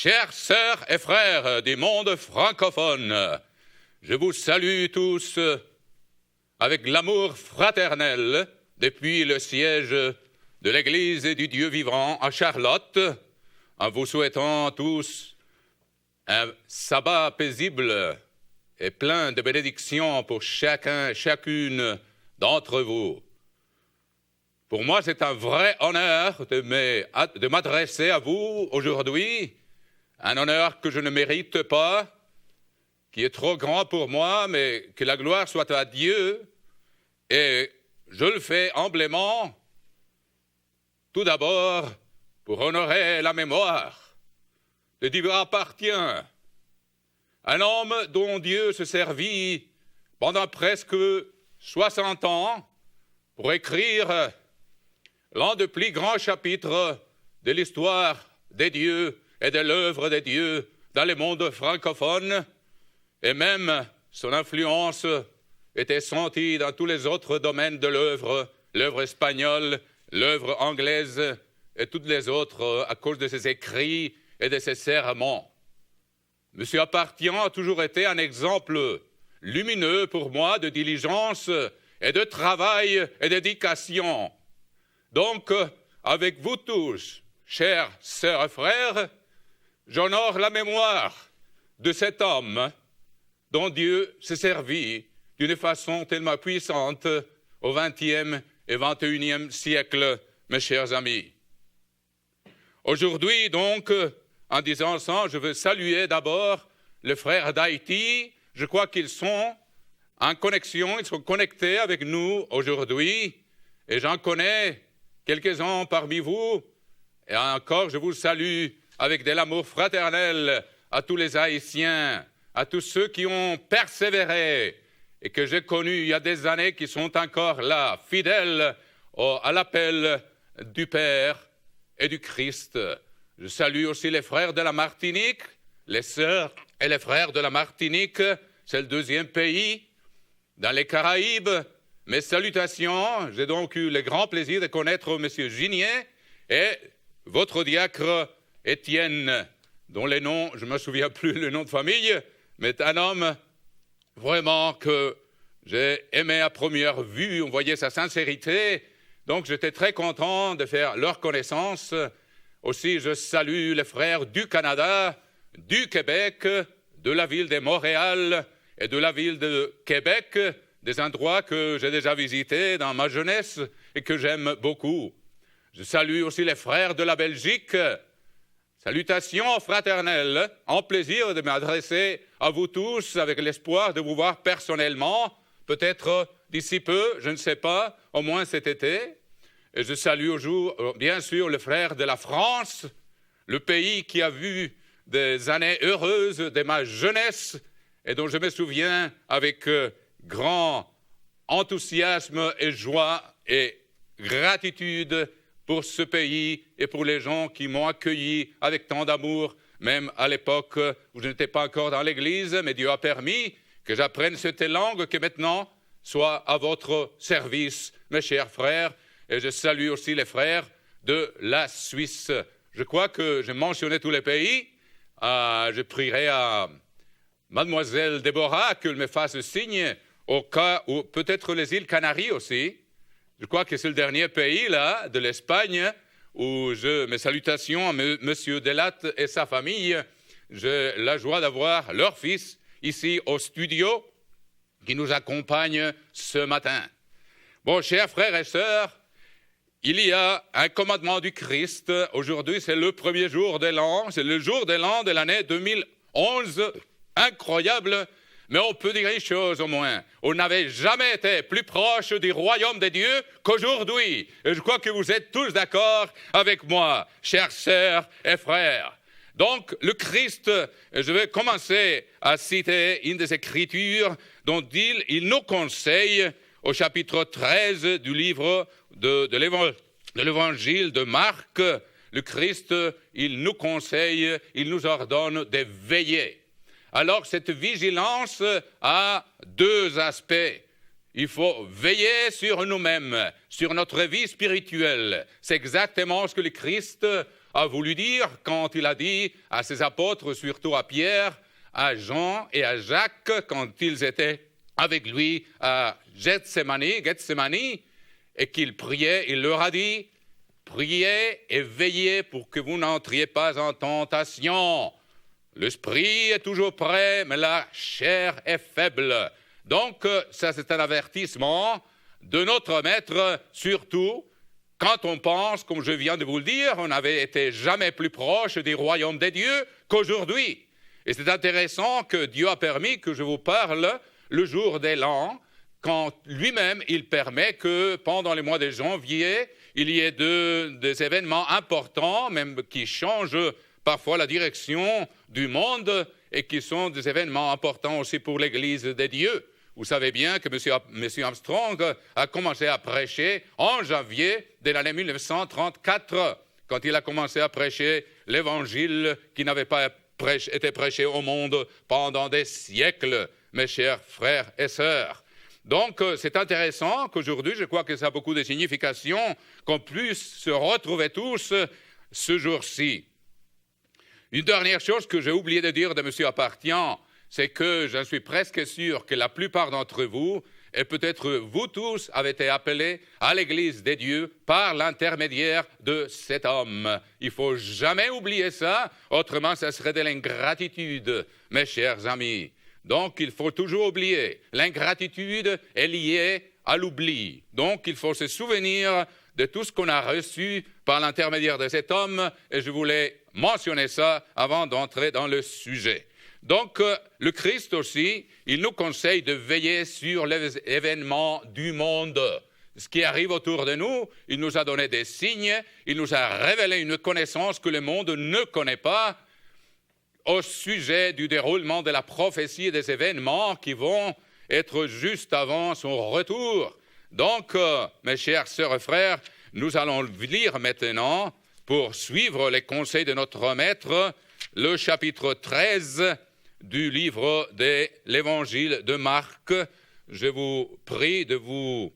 Chères sœurs et frères du monde francophone, je vous salue tous avec l'amour fraternel depuis le siège de l'Église du Dieu vivant à Charlotte, en vous souhaitant tous un sabbat paisible et plein de bénédictions pour chacun et chacune d'entre vous. Pour moi, c'est un vrai honneur de m'adresser à vous aujourd'hui, un honneur que je ne mérite pas, qui est trop grand pour moi, mais que la gloire soit à Dieu. Et je le fais humblement, tout d'abord pour honorer la mémoire de Dieu appartient, un homme dont Dieu se servit pendant presque 60 ans pour écrire l'un des plus grands chapitres de l'histoire des dieux et de l'œuvre des dieux dans le monde francophone, et même son influence était sentie dans tous les autres domaines de l'œuvre espagnole, l'œuvre anglaise et toutes les autres à cause de ses écrits et de ses sermons. Monsieur Appartient a toujours été un exemple lumineux pour moi de diligence et de travail et d'éducation. Donc, avec vous tous, chers sœurs et frères, j'honore la mémoire de cet homme dont Dieu s'est servi d'une façon tellement puissante au XXe et XXIe siècle, mes chers amis. Aujourd'hui, donc, en disant ça, je veux saluer d'abord les frères d'Haïti. Je crois qu'ils sont en connexion, ils sont connectés avec nous aujourd'hui, et j'en connais quelques-uns parmi vous, et encore je vous salue avec de l'amour fraternel à tous les Haïtiens, à tous ceux qui ont persévéré et que j'ai connus il y a des années, qui sont encore là, fidèles à l'appel du Père et du Christ. Je salue aussi les frères de la Martinique, les sœurs et les frères de la Martinique, c'est le deuxième pays dans les Caraïbes. Mes salutations, j'ai donc eu le grand plaisir de connaître M. Ginier et votre diacre Étienne, dont les noms, je ne me souviens plus le nom de famille, mais un homme vraiment que j'ai aimé à première vue, on voyait sa sincérité, donc j'étais très content de faire leur connaissance. Aussi, je salue les frères du Canada, du Québec, de la ville de Montréal et de la ville de Québec, des endroits que j'ai déjà visités dans ma jeunesse et que j'aime beaucoup. Je salue aussi les frères de la Belgique. Salutations fraternelles, un plaisir de m'adresser à vous tous avec l'espoir de vous voir personnellement, peut-être d'ici peu, je ne sais pas, au moins cet été. Et je salue bien sûr les frères de la France, le pays qui a vu des années heureuses de ma jeunesse et dont je me souviens avec grand enthousiasme et joie et gratitude pour ce pays et pour les gens qui m'ont accueilli avec tant d'amour, même à l'époque où je n'étais pas encore dans l'Église, mais Dieu a permis que j'apprenne cette langue qui maintenant soit à votre service, mes chers frères. Et je salue aussi les frères de la Suisse. Je crois que j'ai mentionné tous les pays. Je prierai à Mademoiselle Déborah qu'elle me fasse signe au cas où peut-être les îles Canaries aussi. Je crois que c'est le dernier pays là de l'Espagne où mes salutations à Monsieur Delatte et sa famille. J'ai la joie d'avoir leur fils ici au studio qui nous accompagne ce matin. Bon, chers frères et sœurs, il y a un commandement du Christ. Aujourd'hui, c'est le premier jour de l'an. C'est le jour de l'an de l'année 2011. Incroyable. Mais on peut dire une chose au moins, on n'avait jamais été plus proche du royaume de Dieu qu'aujourd'hui. Et je crois que vous êtes tous d'accord avec moi, chères sœurs et frères. Donc, le Christ, je vais commencer à citer une des Écritures dont il nous conseille au chapitre 13 du livre de l'Évangile de Marc. Le Christ, il nous conseille, il nous ordonne de veiller. Alors, cette vigilance a deux aspects. Il faut veiller sur nous-mêmes, sur notre vie spirituelle. C'est exactement ce que le Christ a voulu dire quand il a dit à ses apôtres, surtout à Pierre, à Jean et à Jacques, quand ils étaient avec lui à Gethsémani, et qu'il priait, il leur a dit, priez et veillez pour que vous n'entriez pas en tentation. L'esprit est toujours prêt, mais la chair est faible. Donc, ça c'est un avertissement de notre Maître, surtout quand on pense, comme je viens de vous le dire, on n'avait été jamais plus proche du royaume des dieux qu'aujourd'hui. Et c'est intéressant que Dieu a permis que je vous parle le jour des l'an, quand lui-même il permet que pendant les mois de janvier, il y ait des événements importants, même qui changent parfois la direction du monde et qui sont des événements importants aussi pour l'Église des dieux. Vous savez bien que M. Armstrong a commencé à prêcher en janvier de l'année 1934, quand il a commencé à prêcher l'Évangile qui n'avait pas été prêché au monde pendant des siècles, mes chers frères et sœurs. Donc, c'est intéressant qu'aujourd'hui, je crois que ça a beaucoup de signification, qu'on puisse se retrouver tous ce jour-ci. Une dernière chose que j'ai oublié de dire de M. Appartient, c'est que je suis presque sûr que la plupart d'entre vous, et peut-être vous tous, avez été appelés à l'Église des dieux par l'intermédiaire de cet homme. Il ne faut jamais oublier ça, autrement ça serait de l'ingratitude, mes chers amis. Donc il faut toujours oublier, l'ingratitude est liée à l'oubli. Donc il faut se souvenir de tout ce qu'on a reçu par l'intermédiaire de cet homme, et je voulais mentionner ça avant d'entrer dans le sujet. Donc, le Christ aussi, il nous conseille de veiller sur les événements du monde. Ce qui arrive autour de nous, il nous a donné des signes, il nous a révélé une connaissance que le monde ne connaît pas au sujet du déroulement de la prophétie et des événements qui vont être juste avant son retour. Donc, mes chers sœurs et frères, nous allons lire maintenant, pour suivre les conseils de notre Maître, le chapitre 13 du livre de l'Évangile de Marc. Je vous prie de vous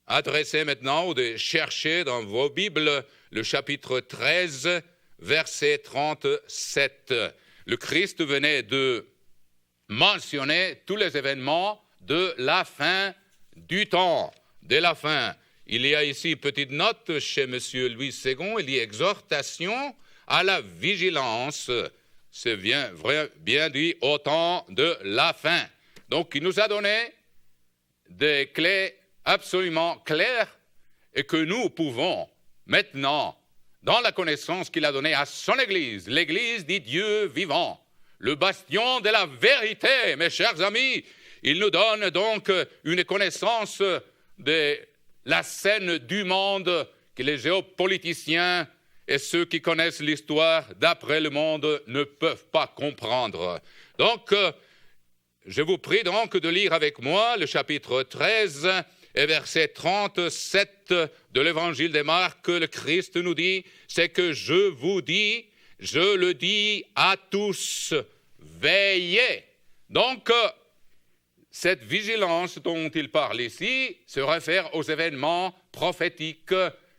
adresser maintenant ou de chercher dans vos Bibles le chapitre 13, verset 37. Le Christ venait de mentionner tous les événements de la fin du temps, de la fin. Il y a ici une petite note chez M. Louis II, il y a exhortation à la vigilance. C'est bien dit au temps de la fin. Donc, il nous a donné des clés absolument claires et que nous pouvons maintenant, dans la connaissance qu'il a donnée à son Église, l'Église dit Dieu vivant, le bastion de la vérité, mes chers amis, il nous donne donc une connaissance de la scène du monde que les géopoliticiens et ceux qui connaissent l'histoire d'après le monde ne peuvent pas comprendre. Donc, je vous prie donc de lire avec moi le chapitre 13 et verset 37 de l'Évangile de Marc. Le Christ nous dit, c'est que je vous dis, je le dis à tous, veillez. Donc, cette vigilance dont il parle ici se réfère aux événements prophétiques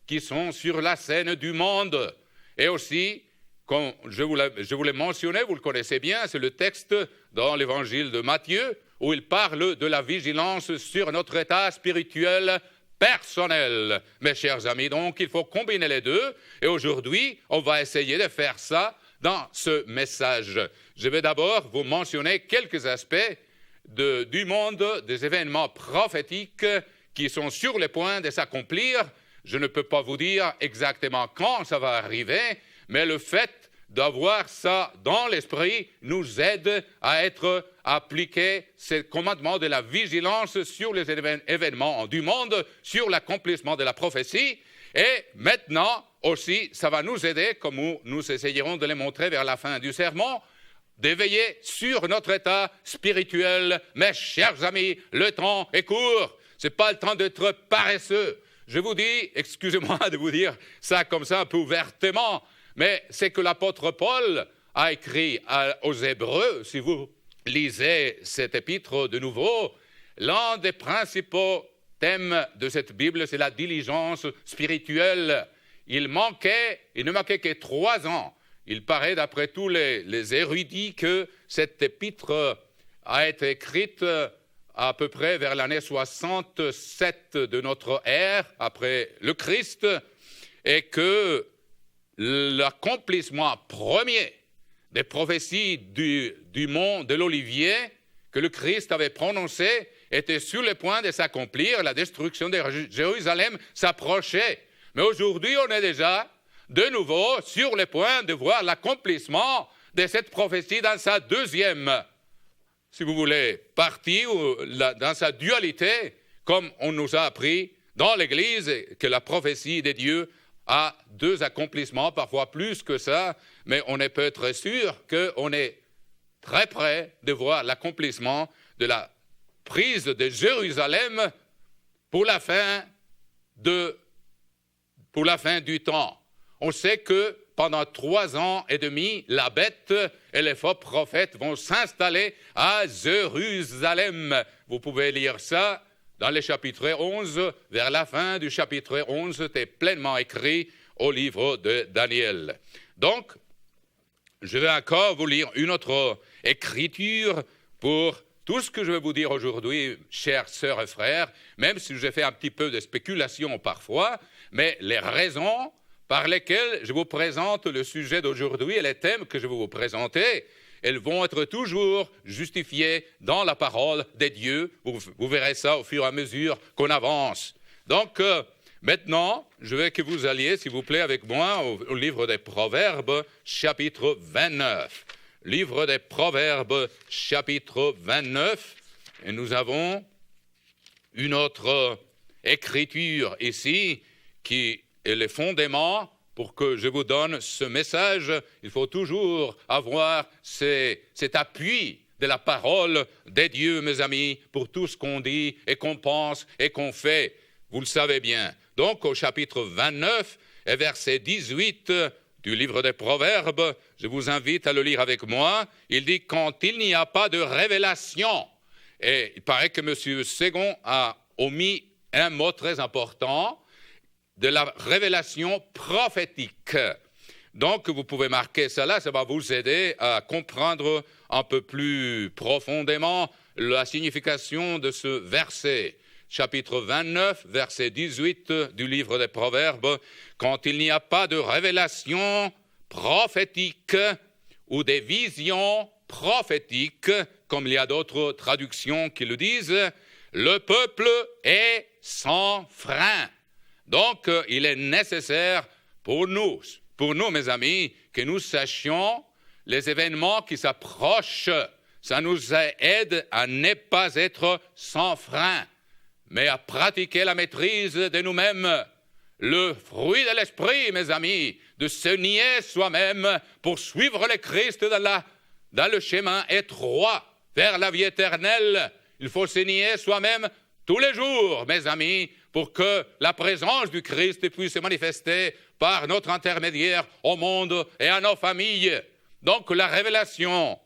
qui sont sur la scène du monde. Et aussi, comme je vous l'ai mentionné, vous le connaissez bien, c'est le texte dans l'Évangile de Matthieu, où il parle de la vigilance sur notre état spirituel personnel. Mes chers amis, donc il faut combiner les deux, et aujourd'hui, on va essayer de faire ça dans ce message. Je vais d'abord vous mentionner quelques aspects du monde, des événements prophétiques qui sont sur le point de s'accomplir. Je ne peux pas vous dire exactement quand ça va arriver, mais le fait d'avoir ça dans l'esprit nous aide à appliquer ce commandement de la vigilance sur les événements du monde, sur l'accomplissement de la prophétie. Et maintenant aussi, ça va nous aider, comme nous essayerons de le montrer vers la fin du sermon, d'éveiller sur notre état spirituel. Mes chers amis, le temps est court. Ce n'est pas le temps d'être paresseux. Je vous dis, excusez-moi de vous dire ça comme ça un peu ouvertement, mais c'est que l'apôtre Paul a écrit aux Hébreux, si vous lisez cet épître de nouveau, l'un des principaux thèmes de cette Bible, c'est la diligence spirituelle. il ne manquait que 3 ans. Il paraît, d'après tous les érudits, que cette épître a été écrite à peu près vers l'année 67 de notre ère, après le Christ, et que l'accomplissement premier des prophéties du mont de l'Olivier que le Christ avait prononcé était sur le point de s'accomplir. La destruction de Jérusalem s'approchait. Mais aujourd'hui, on est déjà de nouveau sur le point de voir l'accomplissement de cette prophétie dans sa deuxième, si vous voulez, partie, ou dans sa dualité, comme on nous a appris dans l'Église, que la prophétie de Dieu a 2 accomplissements, parfois plus que ça, mais on est peut-être sûr qu'on est très près de voir l'accomplissement de la prise de Jérusalem pour la fin du temps. On sait que pendant 3 ans et demi, la bête et les faux prophètes vont s'installer à Jérusalem. Vous pouvez lire ça dans le chapitre 11, vers la fin du chapitre 11, c'est pleinement écrit au livre de Daniel. Donc, je vais encore vous lire une autre écriture pour tout ce que je vais vous dire aujourd'hui, chères sœurs et frères, même si j'ai fait un petit peu de spéculation parfois, mais les raisons par lesquelles je vous présente le sujet d'aujourd'hui et les thèmes que je vais vous présenter, elles vont être toujours justifiées dans la parole de Dieu. Vous verrez ça au fur et à mesure qu'on avance. Donc, maintenant, je veux que vous alliez, s'il vous plaît, avec moi au livre des Proverbes, chapitre 29. Livre des Proverbes, chapitre 29. Et nous avons une autre écriture ici qui est le fondement. Pour que je vous donne ce message, il faut toujours avoir cet appui de la parole de Dieu, mes amis, pour tout ce qu'on dit et qu'on pense et qu'on fait. Vous le savez bien. Donc, au chapitre 29 et verset 18 du livre des Proverbes, je vous invite à le lire avec moi. Il dit « Quand il n'y a pas de révélation », et il paraît que M. Ségon a omis un mot très important, de la révélation prophétique. Donc, vous pouvez marquer ça là, ça va vous aider à comprendre un peu plus profondément la signification de ce verset. Chapitre 29, verset 18 du livre des Proverbes. « Quand il n'y a pas de révélation prophétique ou des visions prophétiques, comme il y a d'autres traductions qui le disent, le peuple est sans frein. » Donc, il est nécessaire pour nous, mes amis, que nous sachions les événements qui s'approchent. Ça nous aide à ne pas être sans frein, mais à pratiquer la maîtrise de nous-mêmes. Le fruit de l'esprit, mes amis, de se nier soi-même pour suivre le Christ dans le chemin étroit vers la vie éternelle. Il faut se nier soi-même tous les jours, mes amis, pour que la présence du Christ puisse se manifester par notre intermédiaire au monde et à nos familles. Donc la révélation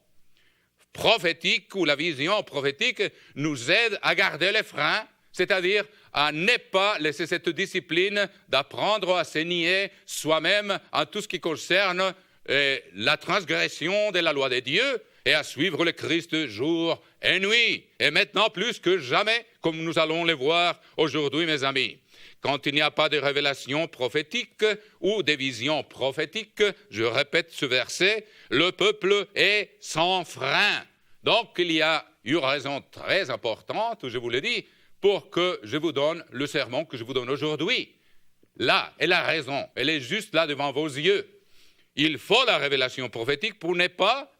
prophétique ou la vision prophétique nous aide à garder les freins, c'est-à-dire à ne pas laisser cette discipline d'apprendre à se nier soi-même en tout ce qui concerne la transgression de la loi de Dieu et à suivre le Christ jour et nuit. Et maintenant, plus que jamais, comme nous allons le voir aujourd'hui, mes amis. Quand il n'y a pas de révélation prophétique ou de vision prophétique, je répète ce verset, le peuple est sans frein. Donc, il y a une raison très importante, je vous l'ai dit, pour que je vous donne le sermon que je vous donne aujourd'hui. Là est la raison, elle est juste là devant vos yeux. Il faut la révélation prophétique pour ne pas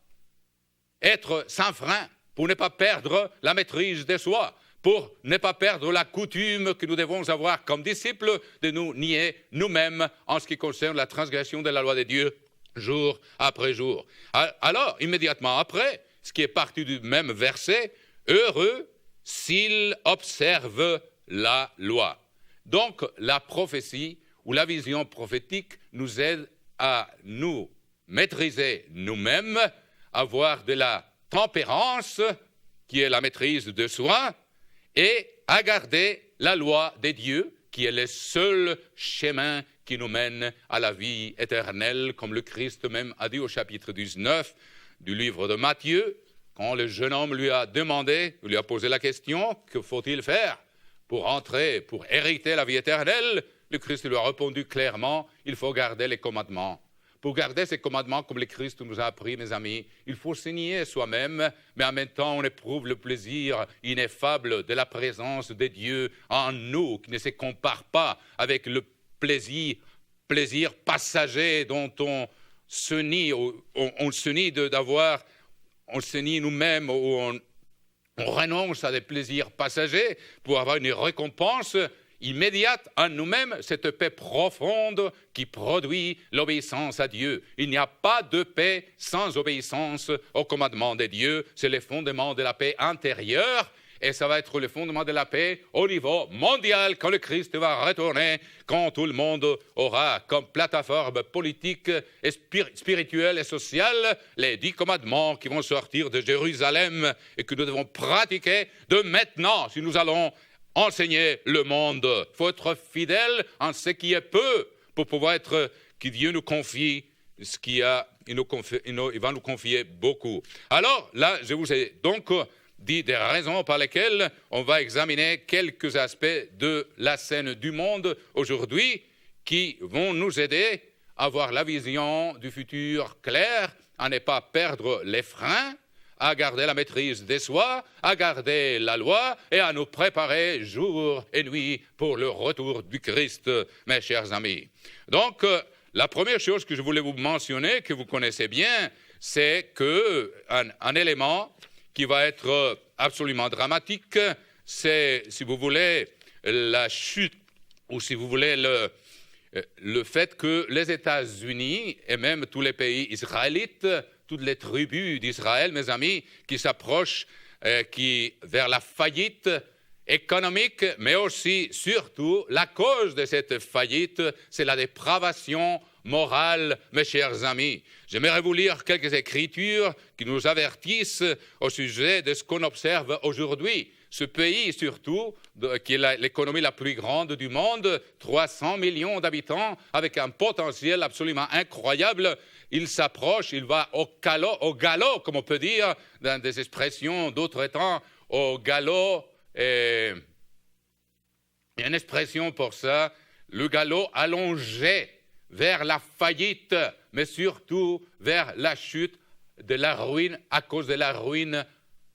être sans frein, pour ne pas perdre la maîtrise de soi, pour ne pas perdre la coutume que nous devons avoir comme disciples de nous nier nous-mêmes en ce qui concerne la transgression de la loi de Dieu jour après jour. Alors, immédiatement après, ce qui est parti du même verset, « Heureux s'ils observent la loi ». Donc, la prophétie ou la vision prophétique nous aide à nous maîtriser nous-mêmes, avoir de la tempérance, qui est la maîtrise de soi, et à garder la loi de Dieu, qui est le seul chemin qui nous mène à la vie éternelle, comme le Christ même a dit au chapitre 19 du livre de Matthieu, quand le jeune homme lui a demandé, lui a posé la question, que faut-il faire pour entrer, pour hériter la vie éternelle? Le Christ lui a répondu clairement, il faut garder les commandements. Pour garder ces commandements, comme le Christ nous a appris, mes amis, il faut se nier soi-même, mais en même temps, on éprouve le plaisir ineffable de la présence de Dieu en nous, qui ne se compare pas avec le plaisir passager dont on se nie, on se nie d'avoir, on se nie nous-mêmes, on renonce à des plaisirs passagers pour avoir une récompense immédiate en nous-mêmes, cette paix profonde qui produit l'obéissance à Dieu. Il n'y a pas de paix sans obéissance au commandement de Dieu. C'est le fondement de la paix intérieure et ça va être le fondement de la paix au niveau mondial quand le Christ va retourner, quand tout le monde aura comme plateforme politique et spirituelle et sociale les 10 commandements qui vont sortir de Jérusalem et que nous devons pratiquer de maintenant si nous allons enseigner le monde. Il faut être fidèle en ce qui est peu pour pouvoir être, que Dieu nous confie ce qu'il y a, il va nous confier beaucoup. Alors là, je vous ai donc dit des raisons par lesquelles on va examiner quelques aspects de la scène du monde aujourd'hui qui vont nous aider à avoir la vision du futur claire, à ne pas perdre les freins, à garder la maîtrise de soi, à garder la loi et à nous préparer jour et nuit pour le retour du Christ, mes chers amis. Donc, la première chose que je voulais vous mentionner, que vous connaissez bien, c'est qu'un élément qui va être absolument dramatique, c'est, si vous voulez, la chute, ou si vous voulez, le fait que les États-Unis et même tous les pays israélites, toutes les tribus d'Israël, mes amis, qui s'approchent vers la faillite économique, mais aussi, surtout, la cause de cette faillite, c'est la dépravation morale, mes chers amis. J'aimerais vous lire quelques écritures qui nous avertissent au sujet de ce qu'on observe aujourd'hui. Ce pays, surtout, qui est l'économie la plus grande du monde, 300 millions d'habitants, avec un potentiel absolument incroyable, il s'approche, il va au galop, comme on peut dire, dans des expressions d'autres temps, au galop, et il y a une expression pour ça, le galop allongé vers la faillite, mais surtout vers la chute de la ruine, à cause de la ruine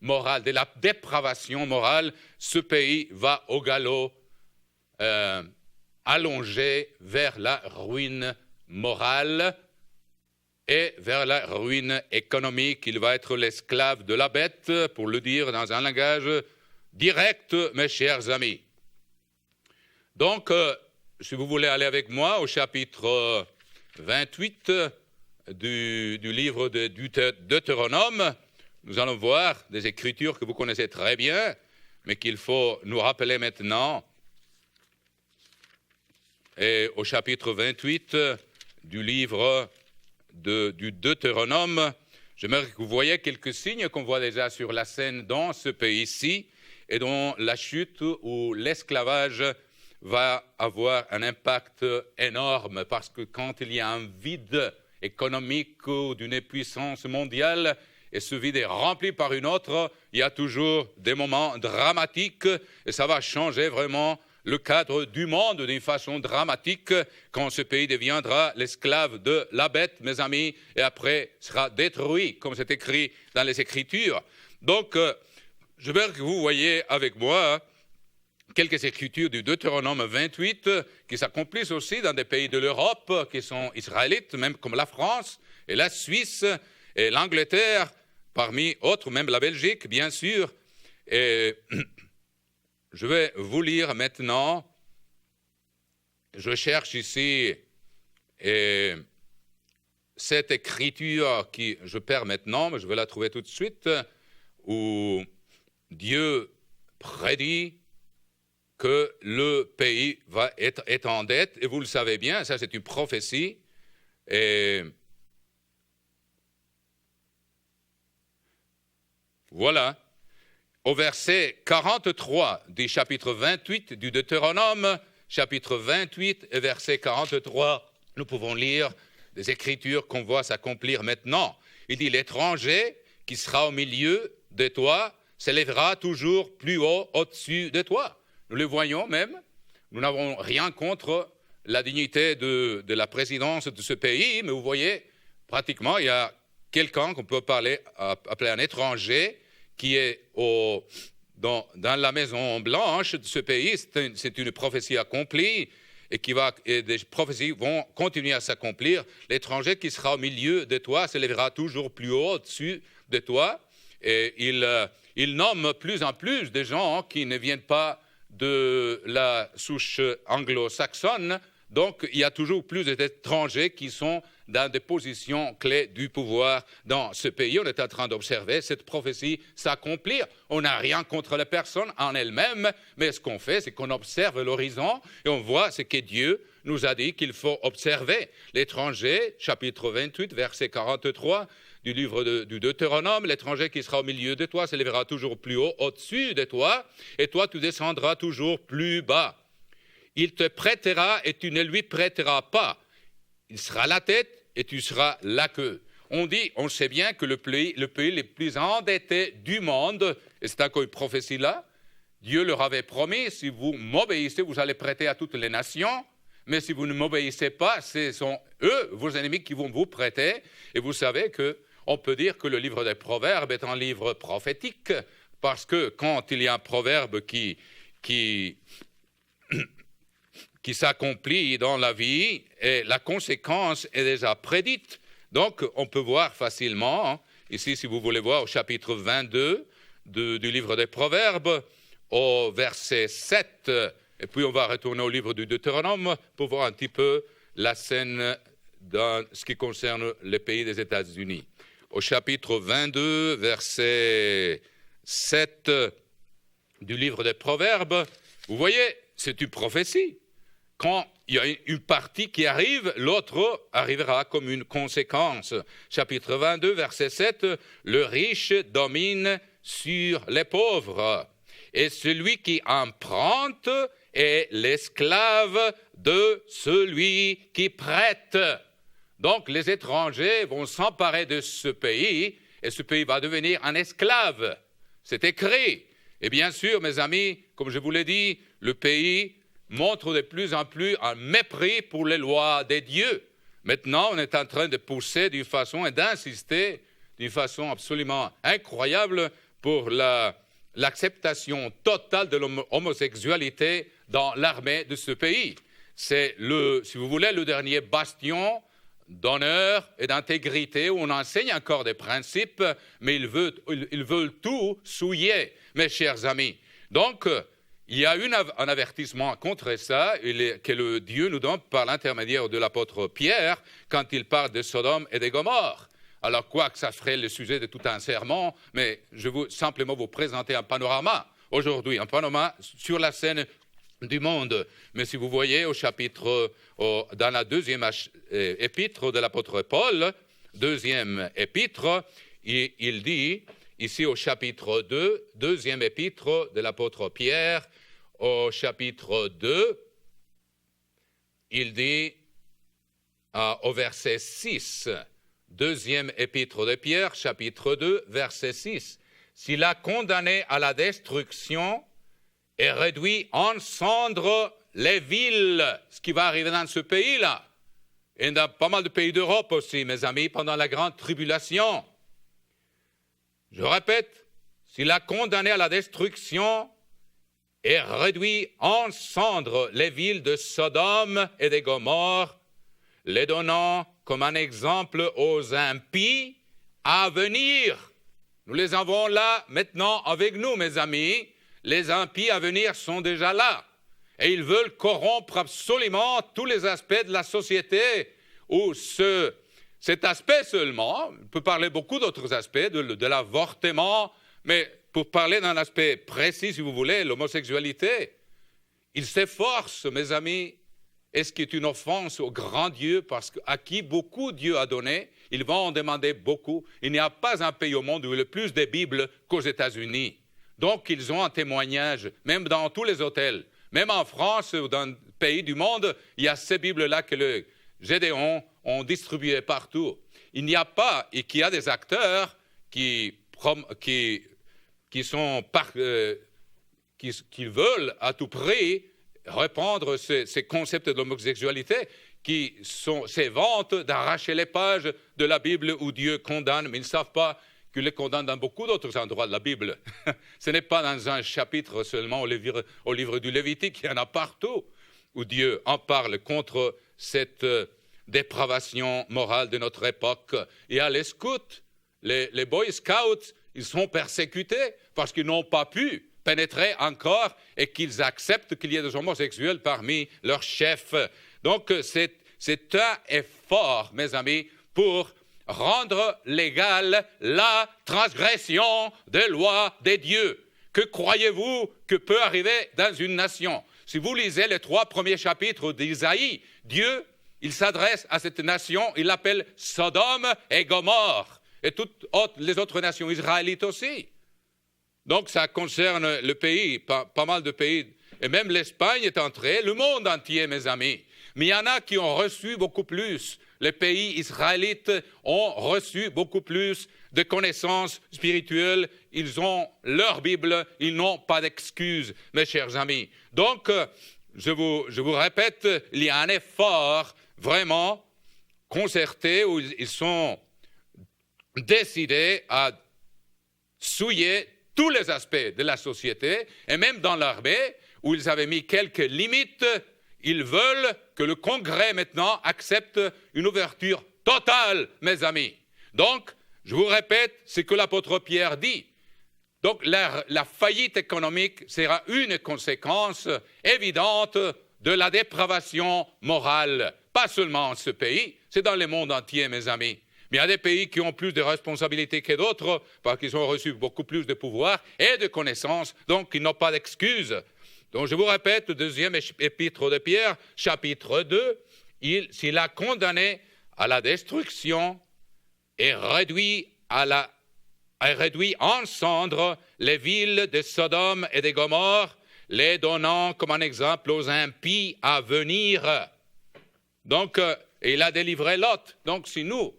morale, de la dépravation morale. Ce pays va au galop allongé vers la ruine morale et vers la ruine économique. Il va être l'esclave de la bête, pour le dire dans un langage direct, mes chers amis. Donc, si vous voulez aller avec moi au chapitre 28 du livre de Deutéronome, nous allons voir des écritures que vous connaissez très bien, mais qu'il faut nous rappeler maintenant. Et au chapitre 28 du livre du Deutéronome, j'aimerais que vous voyez quelques signes qu'on voit déjà sur la scène dans ce pays-ci et dont la chute ou l'esclavage va avoir un impact énorme parce que quand il y a un vide économique ou d'une puissance mondiale et ce vide est rempli par une autre, il y a toujours des moments dramatiques et ça va changer vraiment le cadre du monde d'une façon dramatique quand ce pays deviendra l'esclave de la bête, mes amis, et après sera détruit, comme c'est écrit dans les Écritures. Donc, je veux que vous voyez avec moi quelques écritures du Deutéronome 28 qui s'accomplissent aussi dans des pays de l'Europe qui sont israélites, même comme la France et la Suisse et l'Angleterre, parmi autres, même la Belgique, bien sûr. Et je vais vous lire maintenant, je cherche ici cette écriture qui, je perds maintenant, mais je vais la trouver tout de suite, où Dieu prédit que le pays va être en dette, et vous le savez bien, ça c'est une prophétie, et voilà. Au verset 43 du chapitre 28 du Deutéronome, chapitre 28 et verset 43, nous pouvons lire des Écritures qu'on voit s'accomplir maintenant. Il dit, l'étranger qui sera au milieu de toi s'élèvera toujours plus haut au-dessus de toi. Nous le voyons même, nous n'avons rien contre la dignité de la présidence de ce pays, mais vous voyez, pratiquement, il y a quelqu'un qu'on peut appeler un étranger qui est dans la Maison Blanche de ce pays. C'est une prophétie accomplie et des prophéties vont continuer à s'accomplir. L'étranger qui sera au milieu de toi s'élèvera toujours plus haut au-dessus de toi. Et il nomme plus en plus de gens qui ne viennent pas de la souche anglo-saxonne. Donc, il y a toujours plus d'étrangers qui sont dans des positions clés du pouvoir dans ce pays. On est en train d'observer cette prophétie s'accomplir. On n'a rien contre la personne en elle-même, mais ce qu'on fait, c'est qu'on observe l'horizon et on voit ce que Dieu nous a dit qu'il faut observer. L'étranger, chapitre 28, verset 43 du livre du Deutéronome, l'étranger qui sera au milieu de toi s'élèvera toujours plus haut au-dessus de toi, et toi tu descendras toujours plus bas. Il te prêtera et tu ne lui prêteras pas. Il sera la tête et tu seras la queue. On sait bien que le pays le plus endetté du monde, et c'est encore une prophétie là, Dieu leur avait promis, si vous m'obéissez, vous allez prêter à toutes les nations, mais si vous ne m'obéissez pas, ce sont eux, vos ennemis, qui vont vous prêter. Et vous savez qu'on peut dire que le livre des Proverbes est un livre prophétique, parce que quand il y a un proverbe qui s'accomplit dans la vie, et la conséquence est déjà prédite. Donc, on peut voir facilement, ici, si vous voulez voir, au chapitre 22 du livre des Proverbes, au verset 7, et puis on va retourner au livre du Deutéronome pour voir un petit peu la scène dans ce qui concerne le pays des États-Unis. Au chapitre 22, verset 7 du livre des Proverbes, vous voyez, c'est une prophétie. Quand il y a une partie qui arrive, l'autre arrivera comme une conséquence. Chapitre 22, verset 7, « Le riche domine sur les pauvres, et celui qui emprunte est l'esclave de celui qui prête. » Donc les étrangers vont s'emparer de ce pays, et ce pays va devenir un esclave. C'est écrit. Et bien sûr, mes amis, comme je vous l'ai dit, le pays montre de plus en plus un mépris pour les lois des dieux. Maintenant, on est en train de pousser d'une façon et d'insister d'une façon absolument incroyable pour l'acceptation totale de l'homosexualité dans l'armée de ce pays. C'est, si vous voulez, le dernier bastion d'honneur et d'intégrité où on enseigne encore des principes, mais ils veulent tout souiller, mes chers amis. Donc, il y a un avertissement contre ça que le Dieu nous donne par l'intermédiaire de l'apôtre Pierre quand il parle de Sodome et de Gomorrhe. Alors, quoi que ça ferait le sujet de tout un sermon, mais je veux simplement vous présenter un panorama aujourd'hui, un panorama sur la scène du monde. Mais si vous voyez au chapitre, dans la deuxième épître de l'apôtre Paul, deuxième épître, il dit, ici au chapitre 2, deuxième épître de l'apôtre Pierre, au chapitre 2, il dit au verset 6, deuxième épître de Pierre, chapitre 2, verset 6, « S'il a condamné à la destruction et réduit en cendres les villes », ce qui va arriver dans ce pays-là, et dans pas mal de pays d'Europe aussi, mes amis, pendant la grande tribulation. Je répète, s'il a condamné à la destruction et réduit en cendres les villes de Sodome et de Gomorrhe, les donnant comme un exemple aux impies à venir. Nous les avons là maintenant avec nous, mes amis. Les impies à venir sont déjà là. Et ils veulent corrompre absolument tous les aspects de la société où cet aspect seulement, on peut parler beaucoup d'autres aspects, de l'avortement, mais pour parler d'un aspect précis, si vous voulez, l'homosexualité, ils s'efforcent, mes amis, et ce qui est une offense au grand Dieu, parce qu'à qui beaucoup Dieu a donné, ils vont en demander beaucoup. Il n'y a pas un pays au monde où il y a le plus de Bibles qu'aux États-Unis. Donc, ils ont un témoignage, même dans tous les hôtels. Même en France ou dans le pays du monde, il y a ces Bibles-là que les Gédéons ont distribuées partout. Il n'y a pas, et qu'il y a des acteurs qui veulent à tout prix répandre ces concepts de l'homosexualité, qui s'éventent d'arracher les pages de la Bible où Dieu condamne, mais ils ne savent pas qu'il les condamne dans beaucoup d'autres endroits de la Bible. Ce n'est pas dans un chapitre seulement au livre du Lévitique, il y en a partout où Dieu en parle contre cette dépravation morale de notre époque. Et à les scouts, les Boy Scouts, ils sont persécutés parce qu'ils n'ont pas pu pénétrer encore et qu'ils acceptent qu'il y ait des homosexuels parmi leurs chefs. Donc c'est un effort, mes amis, pour rendre légale la transgression des lois des dieux. Que croyez-vous que peut arriver dans une nation? Si vous lisez les 3 premiers chapitres d'Isaïe, Dieu, il s'adresse à cette nation, il l'appelle Sodome et Gomorrhe, et toutes les autres nations israélites aussi. Donc ça concerne le pays, pas mal de pays, et même l'Espagne est entrée, le monde entier, mes amis. Mais il y en a qui ont reçu beaucoup plus. Les pays israélites ont reçu beaucoup plus de connaissances spirituelles. Ils ont leur Bible, ils n'ont pas d'excuses, mes chers amis. Donc, je vous répète, il y a un effort vraiment concerté où ils sont décidés à souiller tous les aspects de la société, et même dans l'armée, où ils avaient mis quelques limites, ils veulent que le Congrès maintenant accepte une ouverture totale, mes amis. Donc, je vous répète ce que l'apôtre Pierre dit. Donc, la faillite économique sera une conséquence évidente de la dépravation morale. Pas seulement en ce pays, c'est dans le monde entier, mes amis. Mais il y a des pays qui ont plus de responsabilités que d'autres parce qu'ils ont reçu beaucoup plus de pouvoir et de connaissances, donc ils n'ont pas d'excuses. Donc je vous répète, le 2e épître de Pierre, chapitre 2, s'il a condamné à la destruction et réduit en cendres les villes de Sodome et de Gomorrhe, les donnant comme un exemple aux impies à venir. Donc, il a délivré Lot. Donc si nous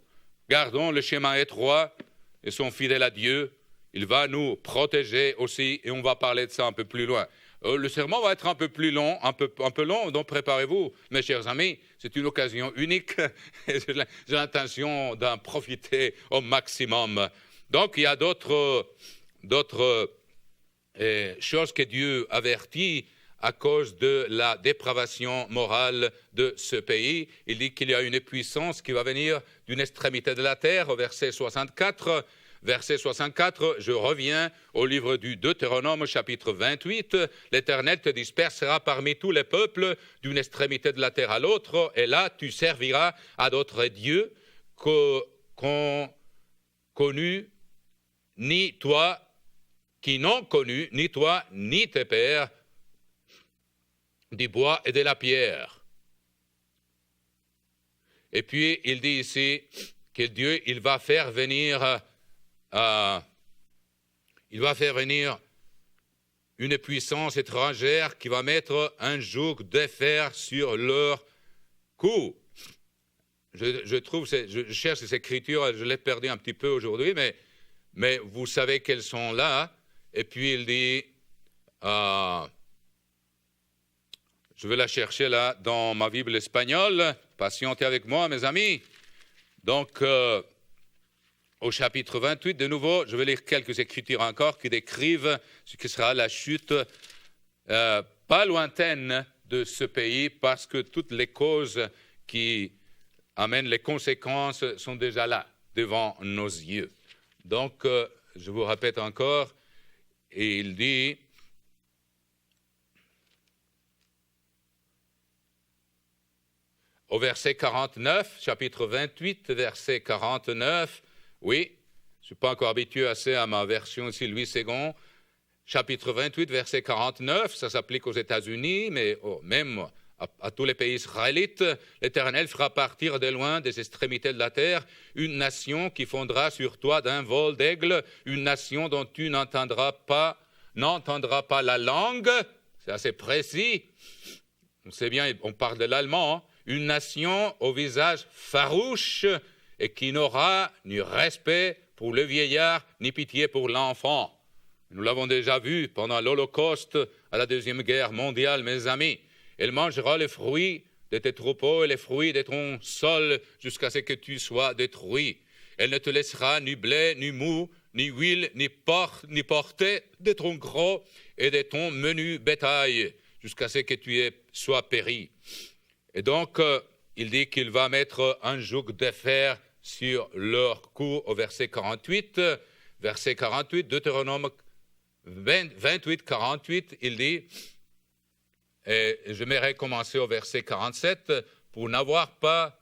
gardons le chemin étroit et sont fidèles à Dieu, il va nous protéger aussi, et on va parler de ça un peu plus loin. Le sermon va être un peu plus long, un peu long, donc préparez-vous, mes chers amis, c'est une occasion unique, et j'ai l'intention d'en profiter au maximum. Donc il y a d'autres choses que Dieu avertit à cause de la dépravation morale de ce pays. Il dit qu'il y a une puissance qui va venir d'une extrémité de la terre, au verset 64. Verset 64, je reviens au livre du Deutéronome, chapitre 28. L'Éternel te dispersera parmi tous les peuples d'une extrémité de la terre à l'autre, et là tu serviras à d'autres dieux connus, ni toi, qui n'ont connu, ni toi, ni tes pères, du bois et de la pierre. Et puis il dit ici que Dieu, il va faire venir une puissance étrangère qui va mettre un joug de fer sur leur cou. Je cherche ces écritures, je l'ai perdu un petit peu aujourd'hui, mais vous savez qu'elles sont là. Et puis il dit, je vais la chercher là dans ma Bible espagnole, patientez avec moi mes amis. Donc, au chapitre 28, de nouveau, je vais lire quelques écritures encore qui décrivent ce que sera la chute pas lointaine de ce pays, parce que toutes les causes qui amènent les conséquences sont déjà là, devant nos yeux. Donc, je vous répète encore, et il dit, au verset 49, chapitre 28, verset 49, oui, je ne suis pas encore habitué assez à ma version ici, Louis II, chapitre 28, verset 49, ça s'applique aux États-Unis, mais même à tous les pays israélites. L'Éternel fera partir de loin des extrémités de la terre une nation qui fondra sur toi d'un vol d'aigle, une nation dont tu n'entendras pas la langue. c'est assez précis. On sait bien, on parle de l'allemand, hein. Une nation au visage farouche et qui n'aura ni respect pour le vieillard, ni pitié pour l'enfant. Nous l'avons déjà vu pendant l'Holocauste à la Deuxième Guerre mondiale, mes amis. Elle mangera les fruits de tes troupeaux et les fruits de ton sol jusqu'à ce que tu sois détruit. Elle ne te laissera ni blé, ni mou, ni huile, ni portée de ton gros et de ton menu bétail jusqu'à ce que tu sois péri. Et donc, il dit qu'il va mettre un joug de fer sur leur cou au verset 48. Verset 48, Deutéronome 28, 48, il dit, et je vais commencer au verset 47, pour n'avoir pas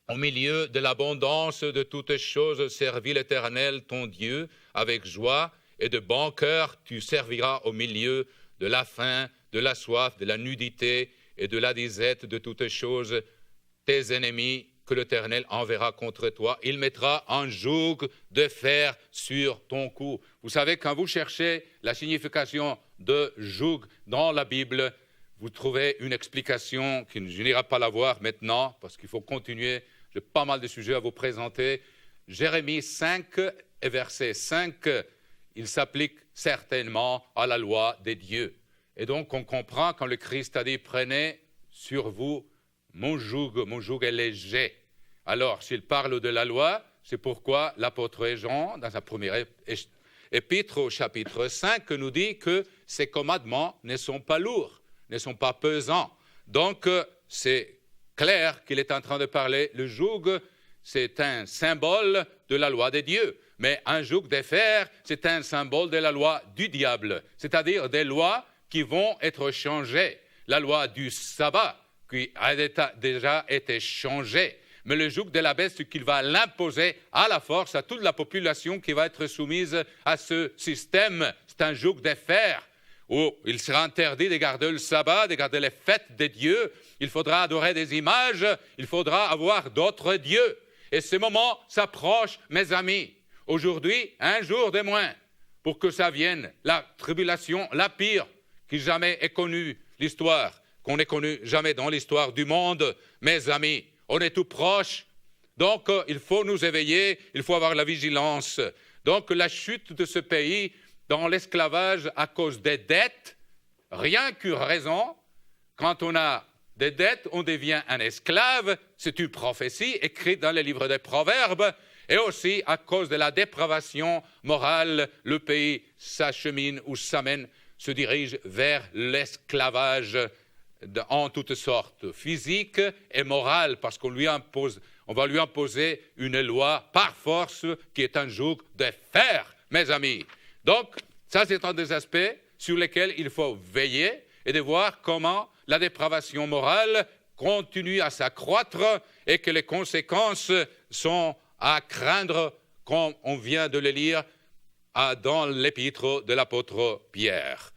au milieu de l'abondance de toutes choses servi l'Éternel ton Dieu avec joie et de bon cœur, tu serviras au milieu de la faim, de la soif, de la nudité et de la disette de toutes choses, tes ennemis que l'Éternel enverra contre toi. Il mettra un joug de fer sur ton cou. Vous savez, quand vous cherchez la signification de joug dans la Bible, vous trouvez une explication que je n'irai pas la voir maintenant, parce qu'il faut continuer. J'ai pas mal de sujets à vous présenter. Jérémie 5 et verset 5, il s'applique certainement à la loi des dieux. Et donc, on comprend quand le Christ a dit « Prenez sur vous mon joug est léger ». Alors, s'il parle de la loi, c'est pourquoi l'apôtre Jean, dans sa première épître au chapitre 5, nous dit que ces commandements ne sont pas lourds, ne sont pas pesants. Donc, c'est clair qu'il est en train de parler. Le joug, c'est un symbole de la loi des dieux. Mais un joug de fer, c'est un symbole de la loi du diable, c'est-à-dire des lois qui vont être changées. La loi du sabbat, qui a déjà été changée. Mais le joug de la bête, c'est qu'il va l'imposer à la force à toute la population qui va être soumise à ce système. C'est un joug de fer où il sera interdit de garder le sabbat, de garder les fêtes des dieux. Il faudra adorer des images, il faudra avoir d'autres dieux. Et ce moment s'approche, mes amis. Aujourd'hui, un jour de moins pour que ça vienne. La tribulation, la pire qui jamais ait connue l'histoire, qu'on ait connue jamais dans l'histoire du monde, mes amis. On est tout proche, donc il faut nous éveiller, il faut avoir la vigilance. Donc la chute de ce pays dans l'esclavage à cause des dettes, rien qu'une raison, quand on a des dettes, on devient un esclave, c'est une prophétie écrite dans les livres des Proverbes, et aussi à cause de la dépravation morale, le pays s'achemine ou s'amène, se dirige vers l'esclavage en toutes sortes, physique et morale, parce qu'on va lui imposer une loi par force qui est un joug de fer, mes amis. Donc, ça c'est un des aspects sur lesquels il faut veiller et de voir comment la dépravation morale continue à s'accroître et que les conséquences sont à craindre, comme on vient de le lire dans l'épître de l'apôtre Pierre.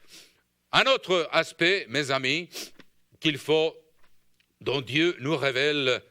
Un autre aspect, mes amis, dont Dieu nous révèle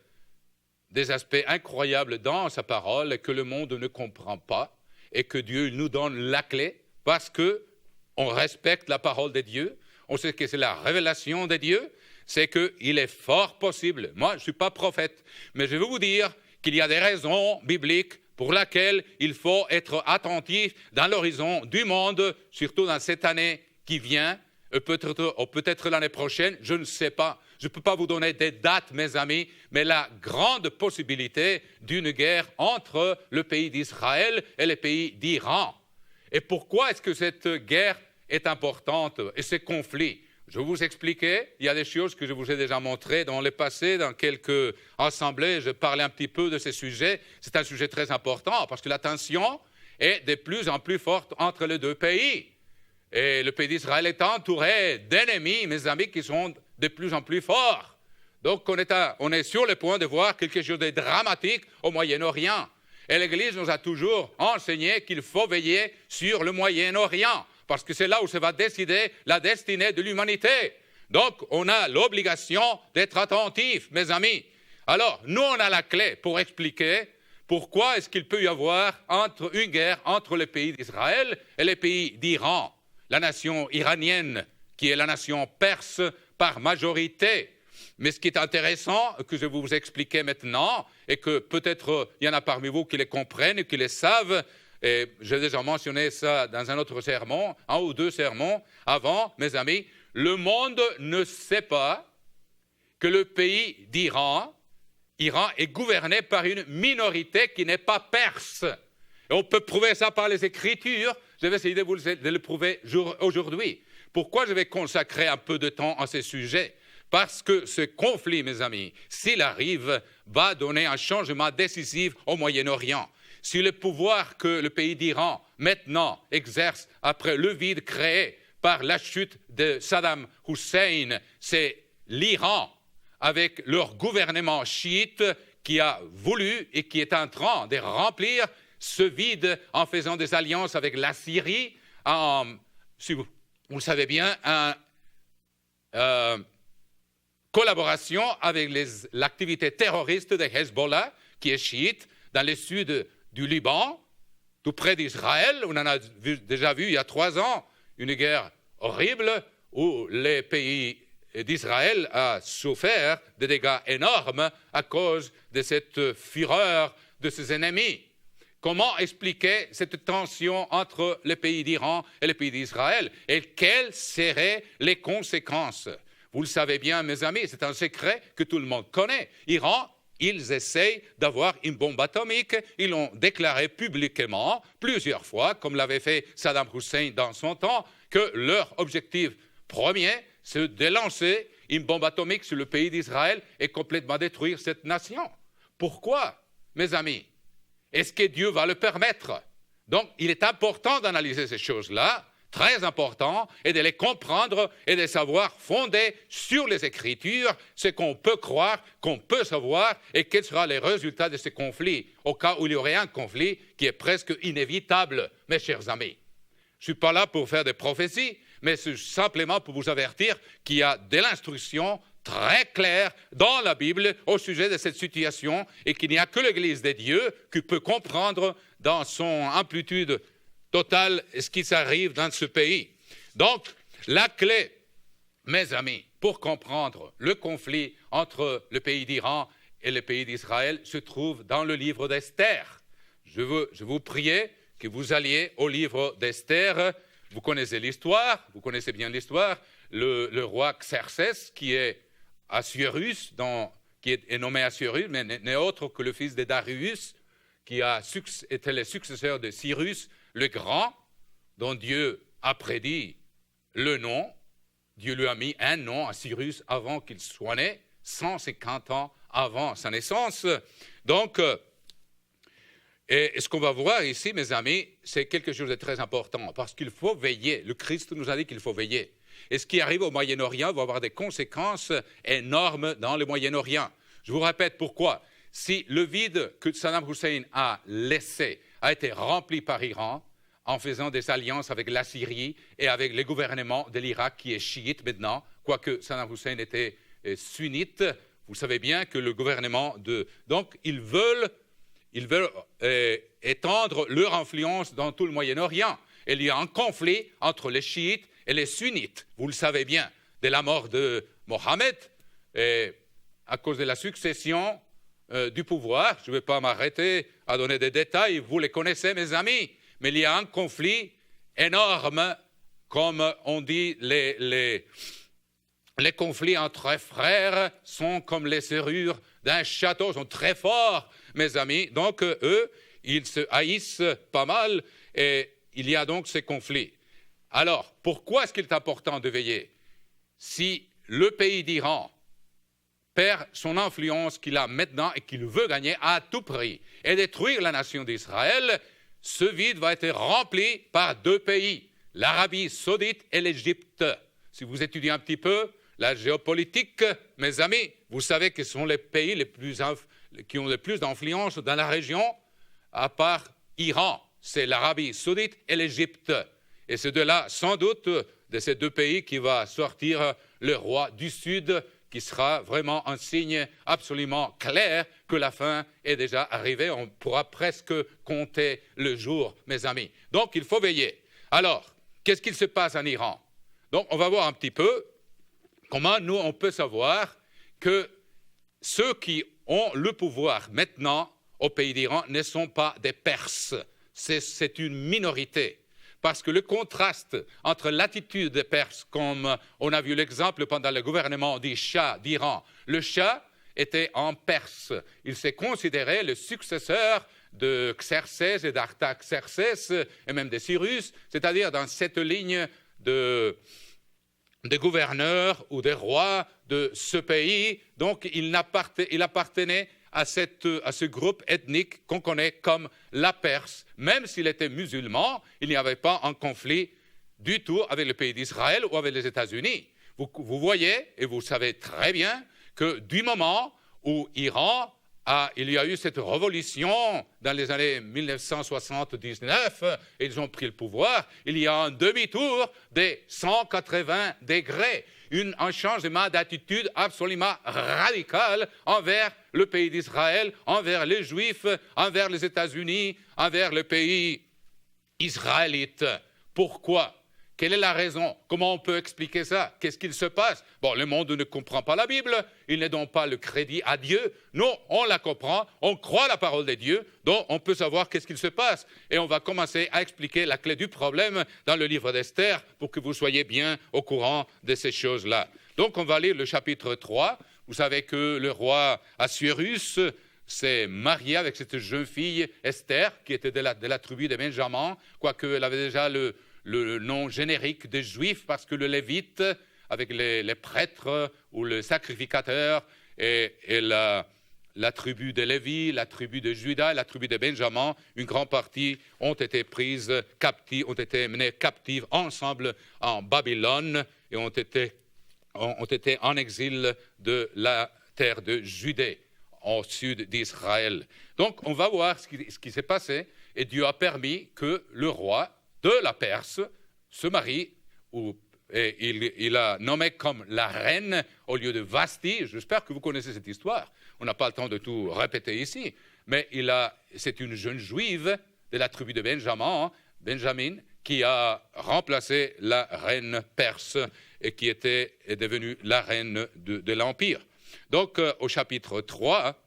des aspects incroyables dans sa parole et que le monde ne comprend pas et que Dieu nous donne la clé parce qu'on respecte la parole de Dieu, on sait que c'est la révélation de Dieu, c'est qu'il est fort possible. Moi, je ne suis pas prophète, mais je veux vous dire qu'il y a des raisons bibliques pour lesquelles il faut être attentif dans l'horizon du monde, surtout dans cette année qui vient, peut-être l'année prochaine, je ne sais pas. Je ne peux pas vous donner des dates, mes amis, mais la grande possibilité d'une guerre entre le pays d'Israël et le pays d'Iran. Et pourquoi est-ce que cette guerre est importante et ces conflits? Je vais vous expliquer. Il y a des choses que je vous ai déjà montrées dans le passé, dans quelques assemblées. Je parlais un petit peu de ces sujets. C'est un sujet très important parce que la tension est de plus en plus forte entre les deux pays. Et le pays d'Israël est entouré d'ennemis, mes amis, qui sont de plus en plus forts. Donc, on est sur le point de voir quelque chose de dramatique au Moyen-Orient. Et l'Église nous a toujours enseigné qu'il faut veiller sur le Moyen-Orient, parce que c'est là où se va décider la destinée de l'humanité. Donc, on a l'obligation d'être attentifs, mes amis. Alors, nous, on a la clé pour expliquer pourquoi est-ce qu'il peut y avoir une guerre entre le pays d'Israël et le pays d'Iran. La nation iranienne qui est la nation perse par majorité. Mais ce qui est intéressant, que je vais vous expliquer maintenant, et que peut-être il y en a parmi vous qui les comprennent et qui les savent, et j'ai déjà mentionné ça dans un autre sermon, un ou deux sermons avant, mes amis, le monde ne sait pas que le pays d'Iran est gouverné par une minorité qui n'est pas perse. Et on peut prouver ça par les Écritures. Je vais essayer de le prouver aujourd'hui. Pourquoi je vais consacrer un peu de temps à ces sujets? Parce que ce conflit, mes amis, s'il arrive, va donner un changement décisif au Moyen-Orient. Si le pouvoir que le pays d'Iran maintenant exerce après le vide créé par la chute de Saddam Hussein, c'est l'Iran avec leur gouvernement chiite qui a voulu et qui est en train de remplir ce vide en faisant des alliances avec la Syrie, si vous le savez bien, en collaboration avec l'activité terroriste de Hezbollah, qui est chiite, dans le sud du Liban, tout près d'Israël. On en a déjà vu il y a 3 ans une guerre horrible où le pays d'Israël a souffert de dégâts énormes à cause de cette fureur de ses ennemis. Comment expliquer cette tension entre le pays d'Iran et le pays d'Israël? Et quelles seraient les conséquences? Vous le savez bien, mes amis, c'est un secret que tout le monde connaît. Iran, ils essayent d'avoir une bombe atomique. Ils l'ont déclaré publiquement plusieurs fois, comme l'avait fait Saddam Hussein dans son temps, que leur objectif premier, c'est de lancer une bombe atomique sur le pays d'Israël et complètement détruire cette nation. Pourquoi, mes amis? Est-ce que Dieu va le permettre? Donc, il est important d'analyser ces choses-là, très important, et de les comprendre et de savoir fonder sur les Écritures ce qu'on peut croire, qu'on peut savoir, et quels seront les résultats de ces conflits, au cas où il y aurait un conflit qui est presque inévitable, mes chers amis. Je ne suis pas là pour faire des prophéties, mais c'est simplement pour vous avertir qu'il y a de l'instruction très claire dans la Bible au sujet de cette situation et qu'il n'y a que l'Église de Dieu qui peut comprendre dans son amplitude totale ce qui s'arrive dans ce pays. Donc, la clé, mes amis, pour comprendre le conflit entre le pays d'Iran et le pays d'Israël se trouve dans le livre d'Esther. Je vous prier que vous alliez au livre d'Esther. Vous connaissez l'histoire, vous connaissez bien l'histoire. Le roi Xerxès, qui est Assuérus, qui est nommé Assuérus, mais n'est autre que le fils de Darius, qui était le successeur de Cyrus le Grand, dont Dieu a prédit le nom. Dieu lui a mis un nom à Cyrus avant qu'il soit né, 150 ans avant sa naissance. Donc, et ce qu'on va voir ici, mes amis, c'est quelque chose de très important, parce qu'il faut veiller. Le Christ nous a dit qu'il faut veiller. Et ce qui arrive au Moyen-Orient va avoir des conséquences énormes dans le Moyen-Orient. Je vous répète pourquoi. Si le vide que Saddam Hussein a laissé a été rempli par Iran, en faisant des alliances avec la Syrie et avec le gouvernement de l'Irak qui est chiite maintenant, quoique Saddam Hussein était sunnite, vous savez bien que le gouvernement de... Donc, ils veulent étendre leur influence dans tout le Moyen-Orient. Il y a un conflit entre les chiites et les sunnites, vous le savez bien, dès la mort de Mohammed, et à cause de la succession du pouvoir. Je ne vais pas m'arrêter à donner des détails, vous les connaissez, mes amis, mais il y a un conflit énorme, comme on dit, les conflits entre frères sont comme les serrures d'un château, sont très forts, mes amis. Donc, eux, ils se haïssent pas mal, et il y a donc ces conflits. Alors, pourquoi est-ce qu'il est important de veiller? Si le pays d'Iran perd son influence qu'il a maintenant et qu'il veut gagner à tout prix et détruire la nation d'Israël, ce vide va être rempli par 2 pays, l'Arabie saoudite et l'Égypte. Si vous étudiez un petit peu la géopolitique, mes amis, vous savez que ce sont les pays qui ont le plus d'influence dans la région, à part Iran. C'est l'Arabie saoudite et l'Égypte. Et c'est de là, sans doute, de ces 2 pays qui va sortir le roi du Sud, qui sera vraiment un signe absolument clair que la fin est déjà arrivée. On pourra presque compter le jour, mes amis. Donc, il faut veiller. Alors, qu'est-ce qu'il se passe en Iran? Donc, on va voir un petit peu comment nous, on peut savoir que ceux qui ont le pouvoir maintenant au pays d'Iran ne sont pas des Perses. C'est une minorité. Parce que le contraste entre l'attitude des Perses, comme on a vu l'exemple pendant le gouvernement du Shah d'Iran, le Shah était en Perse. Il s'est considéré le successeur de Xerxès et d'Artaxerxès et même de Cyrus, c'est-à-dire dans cette ligne de gouverneurs ou des rois de ce pays. Donc il appartenait à ce groupe ethnique qu'on connaît comme la Perse. Même s'il était musulman, il n'y avait pas un conflit du tout avec le pays d'Israël ou avec les États-Unis. Vous voyez, et vous savez très bien, que du moment où il y a eu cette révolution dans les années 1979, et ils ont pris le pouvoir, il y a un demi-tour de 180 degrés. Un changement d'attitude absolument radical envers le pays d'Israël, envers les Juifs, envers les États-Unis, envers le pays israélite. Pourquoi? Quelle est la raison? Comment on peut expliquer ça? Qu'est-ce qu'il se passe? Bon, le monde ne comprend pas la Bible, il ne donne pas le crédit à Dieu. Nous, on la comprend, on croit la parole de Dieu, donc on peut savoir qu'est-ce qu'il se passe. Et on va commencer à expliquer la clé du problème dans le livre d'Esther pour que vous soyez bien au courant de ces choses-là. Donc on va lire le chapitre 3. Vous savez que le roi Assuérus s'est marié avec cette jeune fille Esther, qui était de la tribu de Benjamin, quoique elle avait déjà le nom générique des Juifs, parce que le Lévite, avec les prêtres ou le sacrificateur, et la tribu de Lévi, la tribu de Juda, la tribu de Benjamin, une grande partie ont été prises captives, ont été menées captives ensemble en Babylone et ont été en exil de la terre de Judée, au sud d'Israël. Donc, on va voir ce qui s'est passé, et Dieu a permis que le roi de la Perse se marie, et il a nommé comme la reine au lieu de Vasti. J'espère que vous connaissez cette histoire. On n'a pas le temps de tout répéter ici, mais c'est une jeune juive de la tribu de Benjamin, qui a remplacé la reine perse et qui est devenue la reine de l'Empire. Donc, au chapitre 3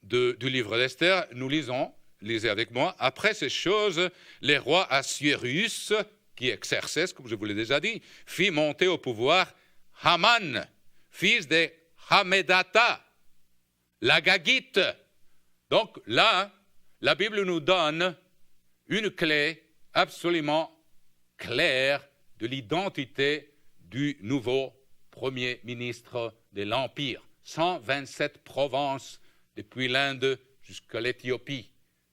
du livre d'Esther, nous lisons, lisez avec moi, « Après ces choses, les rois Assuérus, qui est Xerxès, comme je vous l'ai déjà dit, fit monter au pouvoir Haman, fils de Hamedata, l'Agagite. » Donc là, la Bible nous donne une clé absolument claire de l'identité du nouveau premier ministre de l'Empire. 127 provinces depuis l'Inde jusqu'à l'Éthiopie.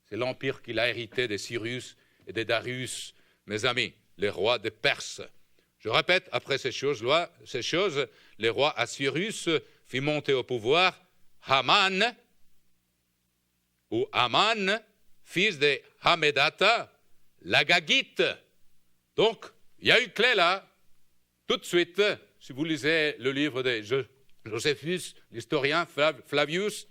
C'est l'Empire qu'il a hérité de Cyrus et de Darius, mes amis, les rois de Perse. Je répète, après ces choses, les rois Assuérus fit monter au pouvoir Haman, ou Haman, fils de Hamedata, l'Agagite. Donc, il y a une clé là, tout de suite, si vous lisez le livre de Joséphus, l'historien Flavius,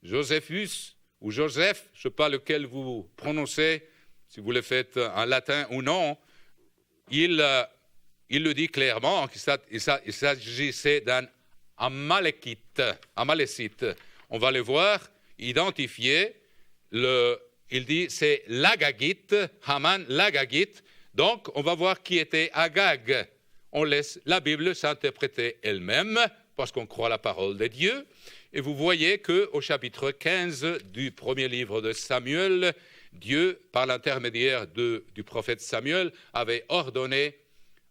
Joséphus, ou Joseph, je ne sais pas lequel vous prononcez, si vous le faites en latin ou non, il le dit clairement qu'il s'agissait d'un Amalécite. On va le voir, identifié, il dit c'est l'Agagite, Haman l'Agagite. Donc on va voir qui était Agag. On laisse la Bible s'interpréter elle-même, parce qu'on croit la parole de Dieu. Et vous voyez qu'au chapitre 15 du premier livre de Samuel, Dieu, par l'intermédiaire du prophète Samuel, avait ordonné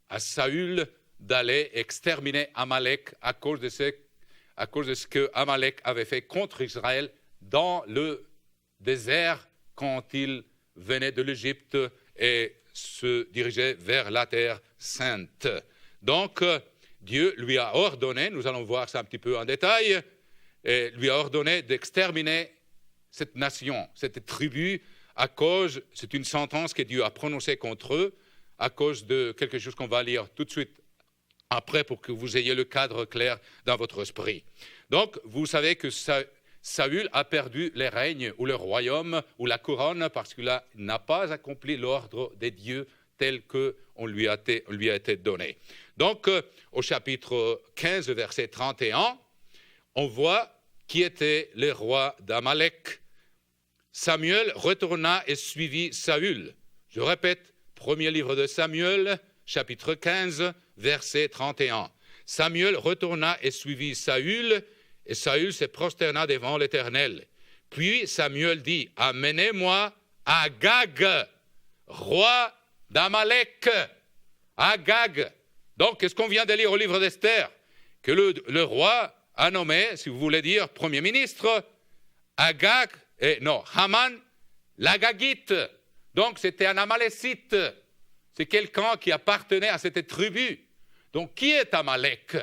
à Saül d'aller exterminer Amalek à cause de ce que Amalek avait fait contre Israël dans le désert quand il venait de l'Égypte et se dirigeait vers la terre sainte. Donc, Dieu lui a ordonné, nous allons voir ça un petit peu en détail, et lui a ordonné d'exterminer cette nation, cette tribu, c'est une sentence que Dieu a prononcée contre eux, à cause de quelque chose qu'on va lire tout de suite après pour que vous ayez le cadre clair dans votre esprit. Donc, vous savez que Saül a perdu les règnes ou le royaume ou la couronne parce qu'il n'a pas accompli l'ordre de Dieu tel qu'on lui a été donné. Donc, au chapitre 15, verset 31, on voit qui était le roi d'Amalek. Samuel retourna et suivit Saül. Je répète, premier livre de Samuel, chapitre 15, verset 31. Samuel retourna et suivit Saül, et Saül se prosterna devant l'Éternel. Puis Samuel dit, amenez-moi Agag, roi d'Amalek. Agag. Donc, qu'est-ce qu'on vient de lire au livre d'Esther? Que le roi a nommé, si vous voulez dire, premier ministre, Haman, l'Agagite. Donc, c'était un Amalécite. C'est quelqu'un qui appartenait à cette tribu. Donc, qui est Amalek?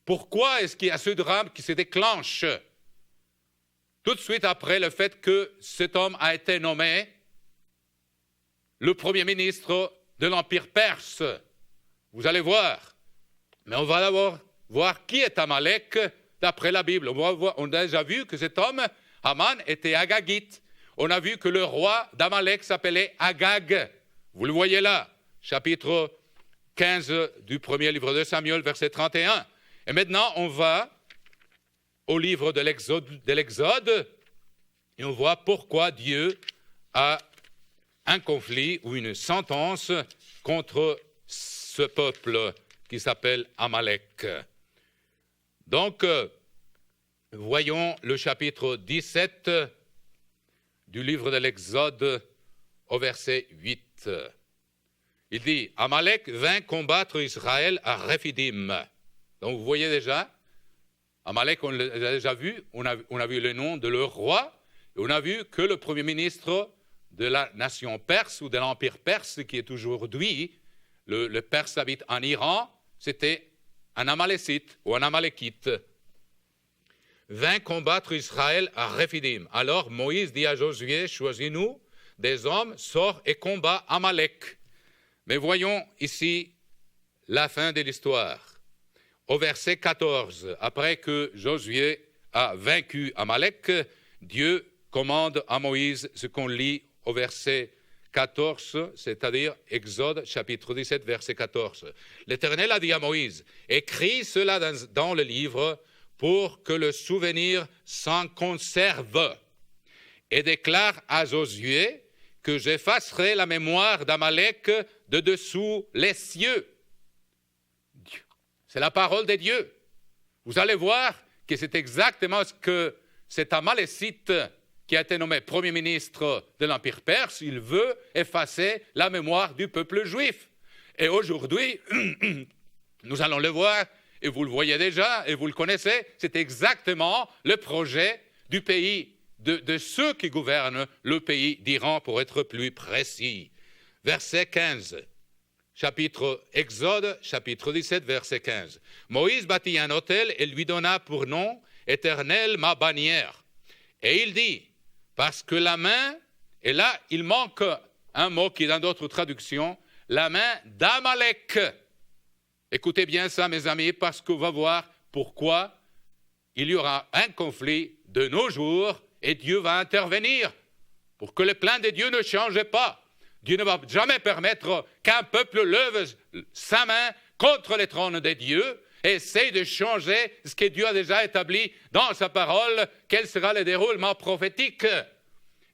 Pourquoi est-ce qu'il y a ce drame qui se déclenche tout de suite après le fait que cet homme a été nommé le premier ministre de l'Empire perse? Vous allez voir. Mais on va d'abord voir qui est Amalek d'après la Bible. On a déjà vu que cet homme, Haman, était Agagite. On a vu que le roi d'Amalek s'appelait Agag. Vous le voyez là, chapitre 15 du premier livre de Samuel, verset 31. Et maintenant, on va au livre de l'Exode et on voit pourquoi Dieu a un conflit ou une sentence contre ce peuple qui s'appelle Amalek. Donc, voyons le chapitre 17 du livre de l'Exode au verset 8. Il dit, Amalek vint combattre Israël à Rephidim. Donc, vous voyez déjà, Amalek, on l'a déjà vu, on a vu le nom de leur roi, et on a vu que le premier ministre de la nation perse ou de l'empire perse, qui est aujourd'hui, le Perse habite en Iran, c'était un Amalécite ou un Amalekite. Vint combattre Israël à Rephidim. Alors Moïse dit à Josué, choisis-nous des hommes, sors et combat Amalek. Mais voyons ici la fin de l'histoire. Au verset 14, après que Josué a vaincu Amalek, Dieu commande à Moïse ce qu'on lit au verset 14, c'est-à-dire Exode chapitre 17, verset 14. L'Éternel a dit à Moïse, écris cela dans le livre pour que le souvenir s'en conserve et déclare à Josué que j'effacerai la mémoire d'Amalek de dessous les cieux. C'est la parole de Dieu. Vous allez voir que c'est exactement ce que cet Amalécite qui a été nommé premier ministre de l'Empire perse, il veut effacer la mémoire du peuple juif. Et aujourd'hui, nous allons le voir, et vous le voyez déjà, et vous le connaissez, c'est exactement le projet du pays, de ceux qui gouvernent le pays d'Iran, pour être plus précis. Verset 15. Exode, chapitre 17, verset 15. Moïse bâtit un autel et lui donna pour nom Éternel ma bannière. Et il dit, parce que la main, et là il manque un mot qui est dans d'autres traductions, la main d'Amalek. Écoutez bien ça mes amis, parce qu'on va voir pourquoi il y aura un conflit de nos jours et Dieu va intervenir pour que le plan de Dieu ne change pas. Dieu ne va jamais permettre qu'un peuple lève sa main contre les trônes de Dieu et essaye de changer ce que Dieu a déjà établi dans sa parole, quel sera le déroulement prophétique.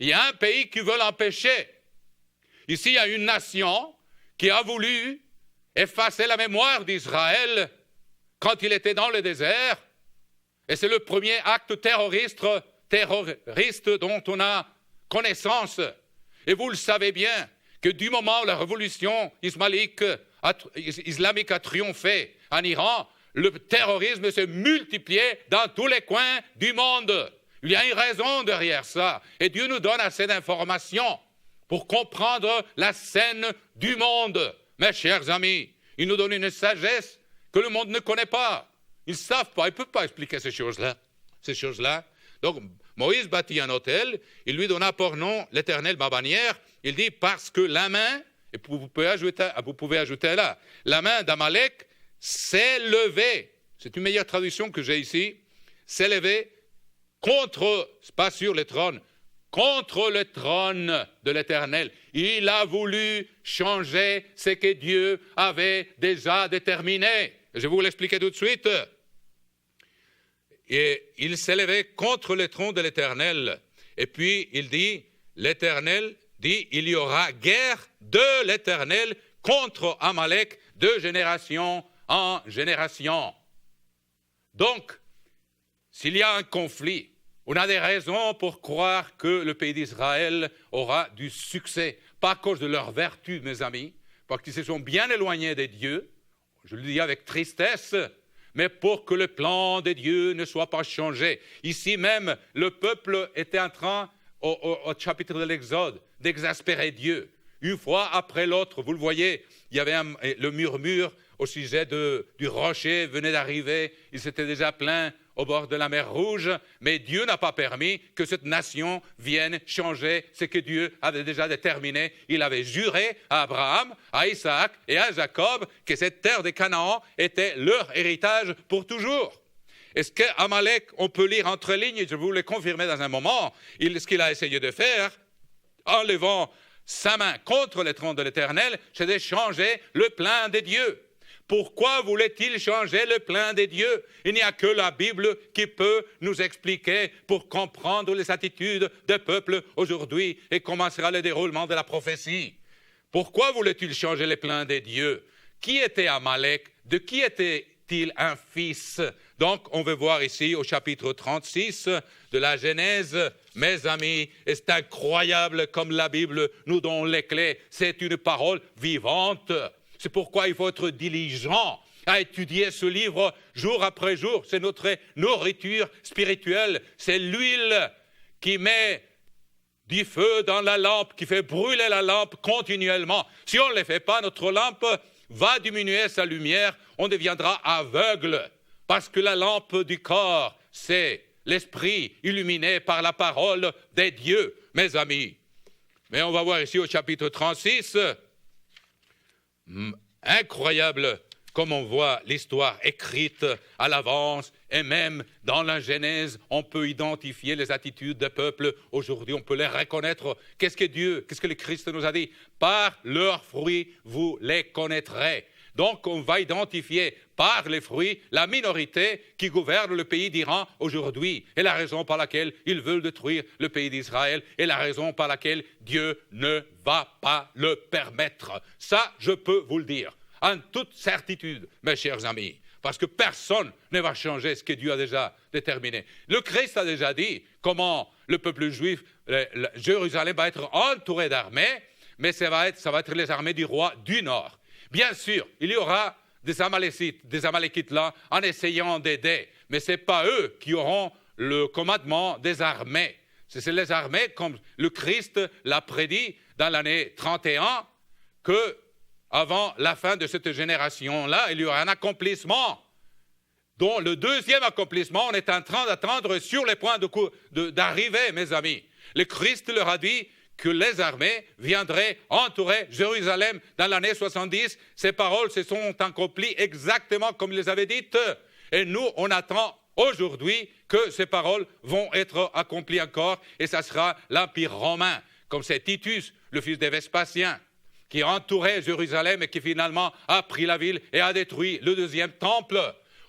Il y a un pays qui veut l'empêcher. Ici, il y a une nation qui a voulu effacer la mémoire d'Israël quand il était dans le désert. Et c'est le premier acte terroriste dont on a connaissance. Et vous le savez bien, que du moment où la révolution islamique a triomphé en Iran, le terrorisme s'est multiplié dans tous les coins du monde. Il y a une raison derrière ça. Et Dieu nous donne assez d'informations pour comprendre la scène du monde. Mes chers amis, il nous donne une sagesse que le monde ne connaît pas. Ils ne savent pas, ils ne peuvent pas expliquer ces choses-là. Donc, Moïse bâtit un autel, il lui donna pour nom l'Éternel ma bannière. Il dit parce que la main, et vous pouvez ajouter là, la main d'Amalek s'est levée. C'est une meilleure traduction que j'ai ici. S'est levée contre, pas sur le trône, contre le trône de l'Éternel. Il a voulu changer ce que Dieu avait déjà déterminé. Je vais vous l'expliquer tout de suite. Et il s'est levé contre le trône de l'Éternel. Et puis il dit, l'Éternel dit, il y aura guerre de l'Éternel contre Amalek de génération en génération. Donc, s'il y a un conflit, on a des raisons pour croire que le pays d'Israël aura du succès, pas à cause de leur vertu, mes amis, parce qu'ils se sont bien éloignés de Dieu, je le dis avec tristesse, mais pour que le plan de Dieu ne soit pas changé. Ici même, le peuple était en train, au chapitre de l'Exode, d'exaspérer Dieu. Une fois après l'autre, vous le voyez, il y avait le murmure au sujet du rocher venait d'arriver, il s'était déjà plaint au bord de la mer Rouge, mais Dieu n'a pas permis que cette nation vienne changer ce que Dieu avait déjà déterminé. Il avait juré à Abraham, à Isaac et à Jacob que cette terre de Canaan était leur héritage pour toujours. Est-ce qu'Amalek, on peut lire entre lignes, je vous le confirmer dans un moment, ce qu'il a essayé de faire, en levant sa main contre le trône de l'Éternel, c'est de changer le plan de Dieu. Pourquoi voulait-il changer le plan de Dieu? Il n'y a que la Bible qui peut nous expliquer pour comprendre les attitudes des peuples aujourd'hui et comment sera le déroulement de la prophétie. Pourquoi voulait-il changer le plan de Dieu? Qui était Amalek? De qui était-il un fils? Donc, on veut voir ici au chapitre 36 de la Genèse, mes amis, et c'est incroyable comme la Bible nous donne les clés. C'est une parole vivante. C'est pourquoi il faut être diligent à étudier ce livre jour après jour. C'est notre nourriture spirituelle. C'est l'huile qui met du feu dans la lampe, qui fait brûler la lampe continuellement. Si on ne le fait pas, notre lampe va diminuer sa lumière. On deviendra aveugle. Parce que la lampe du corps, c'est l'esprit illuminé par la parole de Dieu, mes amis. Mais on va voir ici au chapitre 36... incroyable comme on voit l'histoire écrite à l'avance et même dans la Genèse, on peut identifier les attitudes des peuples aujourd'hui, on peut les reconnaître. Qu'est-ce que le Christ nous a dit? Par leurs fruits, vous les connaîtrez. Donc on va identifier par les fruits la minorité qui gouverne le pays d'Iran aujourd'hui et la raison par laquelle ils veulent détruire le pays d'Israël et la raison par laquelle Dieu ne va pas le permettre. Ça, je peux vous le dire, en toute certitude, mes chers amis, parce que personne ne va changer ce que Dieu a déjà déterminé. Le Christ a déjà dit comment le peuple juif, Jérusalem va être entouré d'armées, mais ça va être les armées du roi du Nord. Bien sûr, il y aura des Amalécites là, en essayant d'aider, mais ce n'est pas eux qui auront le commandement des armées. C'est les armées, comme le Christ l'a prédit dans l'année 31, qu'avant la fin de cette génération-là, il y aura un accomplissement, dont le deuxième accomplissement, on est en train d'attendre sur les points d'arrivée, mes amis. Le Christ leur a dit que les armées viendraient entourer Jérusalem dans l'année 70. Ces paroles se sont accomplies exactement comme il les avait dites. Et nous, on attend aujourd'hui que ces paroles vont être accomplies encore, et ça sera l'Empire romain, comme c'est Titus, le fils de Vespasien, qui entourait Jérusalem et qui finalement a pris la ville et a détruit le deuxième temple.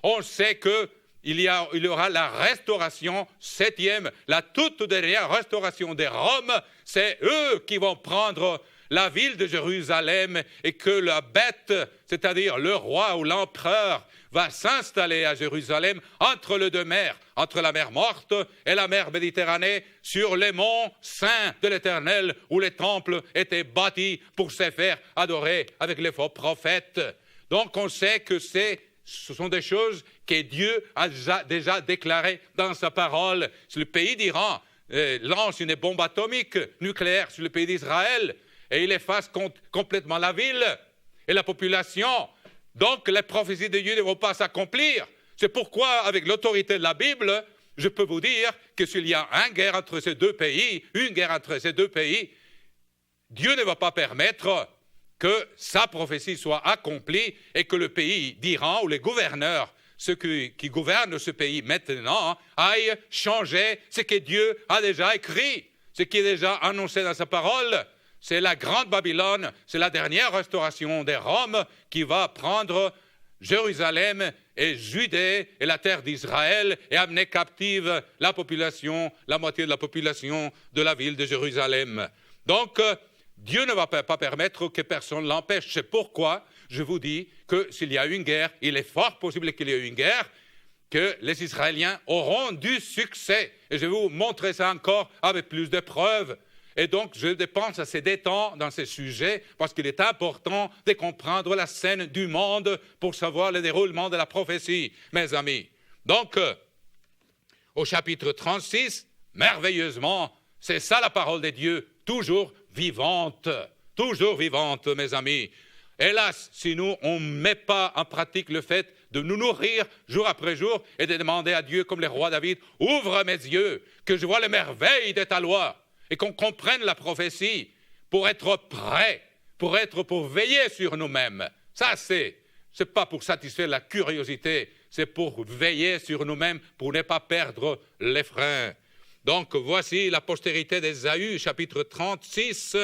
On sait qu'il y aura la restauration septième, la toute dernière restauration de Rome. C'est eux qui vont prendre la ville de Jérusalem et que la bête, c'est-à-dire le roi ou l'empereur, va s'installer à Jérusalem entre les deux mers, entre la mer Morte et la mer Méditerranée, sur les monts saints de l'Éternel où les temples étaient bâtis pour se faire adorer avec les faux prophètes. Donc on sait que ce sont des choses que Dieu a déjà déclarées dans sa parole. Si le pays d'Iran lance une bombe atomique nucléaire sur le pays d'Israël et il efface complètement la ville et la population, donc les prophéties de Dieu ne vont pas s'accomplir. C'est pourquoi, avec l'autorité de la Bible, je peux vous dire que s'il y a une guerre entre ces deux pays, Dieu ne va pas permettre que sa prophétie soit accomplie et que le pays d'Iran ou les gouverneurs, ceux qui gouvernent ce pays maintenant, aillent changer ce que Dieu a déjà écrit. ce qui est déjà annoncé dans sa parole. C'est la grande Babylone, c'est la dernière restauration des Roms qui va prendre Jérusalem et Judée et la terre d'Israël et amener captive la population, la moitié de la population de la ville de Jérusalem. Donc, Dieu ne va pas permettre que personne l'empêche. C'est pourquoi je vous dis que s'il y a une guerre, il est fort possible qu'il y ait une guerre, que les Israéliens auront du succès. Et je vais vous montrer ça encore avec plus de preuves. Et donc, je dépense assez de temps dans ces sujets parce qu'il est important de comprendre la scène du monde pour savoir le déroulement de la prophétie, mes amis. Donc, au chapitre 36, merveilleusement, c'est ça la parole de Dieu, toujours vivante, mes amis. Hélas, si nous, on ne met pas en pratique le fait de nous nourrir jour après jour et de demander à Dieu, comme le roi David, ouvre mes yeux, que je vois les merveilles de ta loi, et qu'on comprenne la prophétie pour être prêt, pour veiller sur nous-mêmes. Ça, c'est pas pour satisfaire la curiosité, c'est pour veiller sur nous-mêmes, pour ne pas perdre les freins. Donc, voici la postérité d'Ésaü, chapitre 36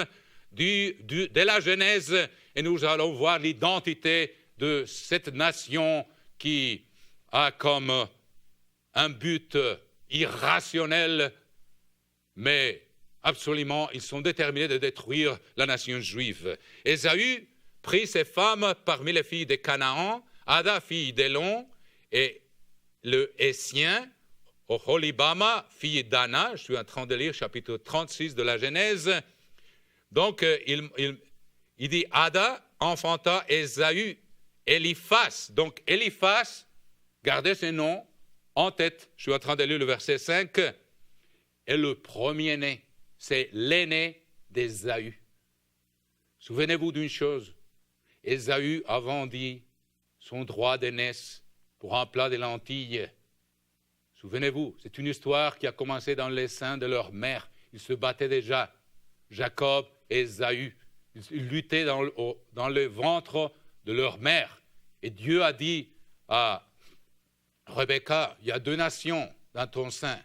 de la Genèse, et nous allons voir l'identité de cette nation qui a comme un but irrationnel, mais absolument, ils sont déterminés de détruire la nation juive. Ésaü prit ses femmes parmi les filles de Canaan, Ada, fille d'Élon, et le Hessien, Oholibama, fille d'Ana. Je suis en train de lire chapitre 36 de la Genèse. Donc, il dit Ada enfanta Ésaü, Eliphaz. Donc, Eliphaz, gardez ce nom en tête. Je suis en train de lire le verset 5. Et le premier-né, c'est l'aîné d'Ésaü. Souvenez-vous d'une chose. Ésaü a vendu son droit d'aînesse pour un plat de lentilles. Souvenez-vous, c'est une histoire qui a commencé dans les seins de leur mère. Ils se battaient déjà, Jacob et Ésaü. Ils luttaient dans le ventre de leur mère. Et Dieu a dit à Rebecca, il y a 2 nations dans ton sein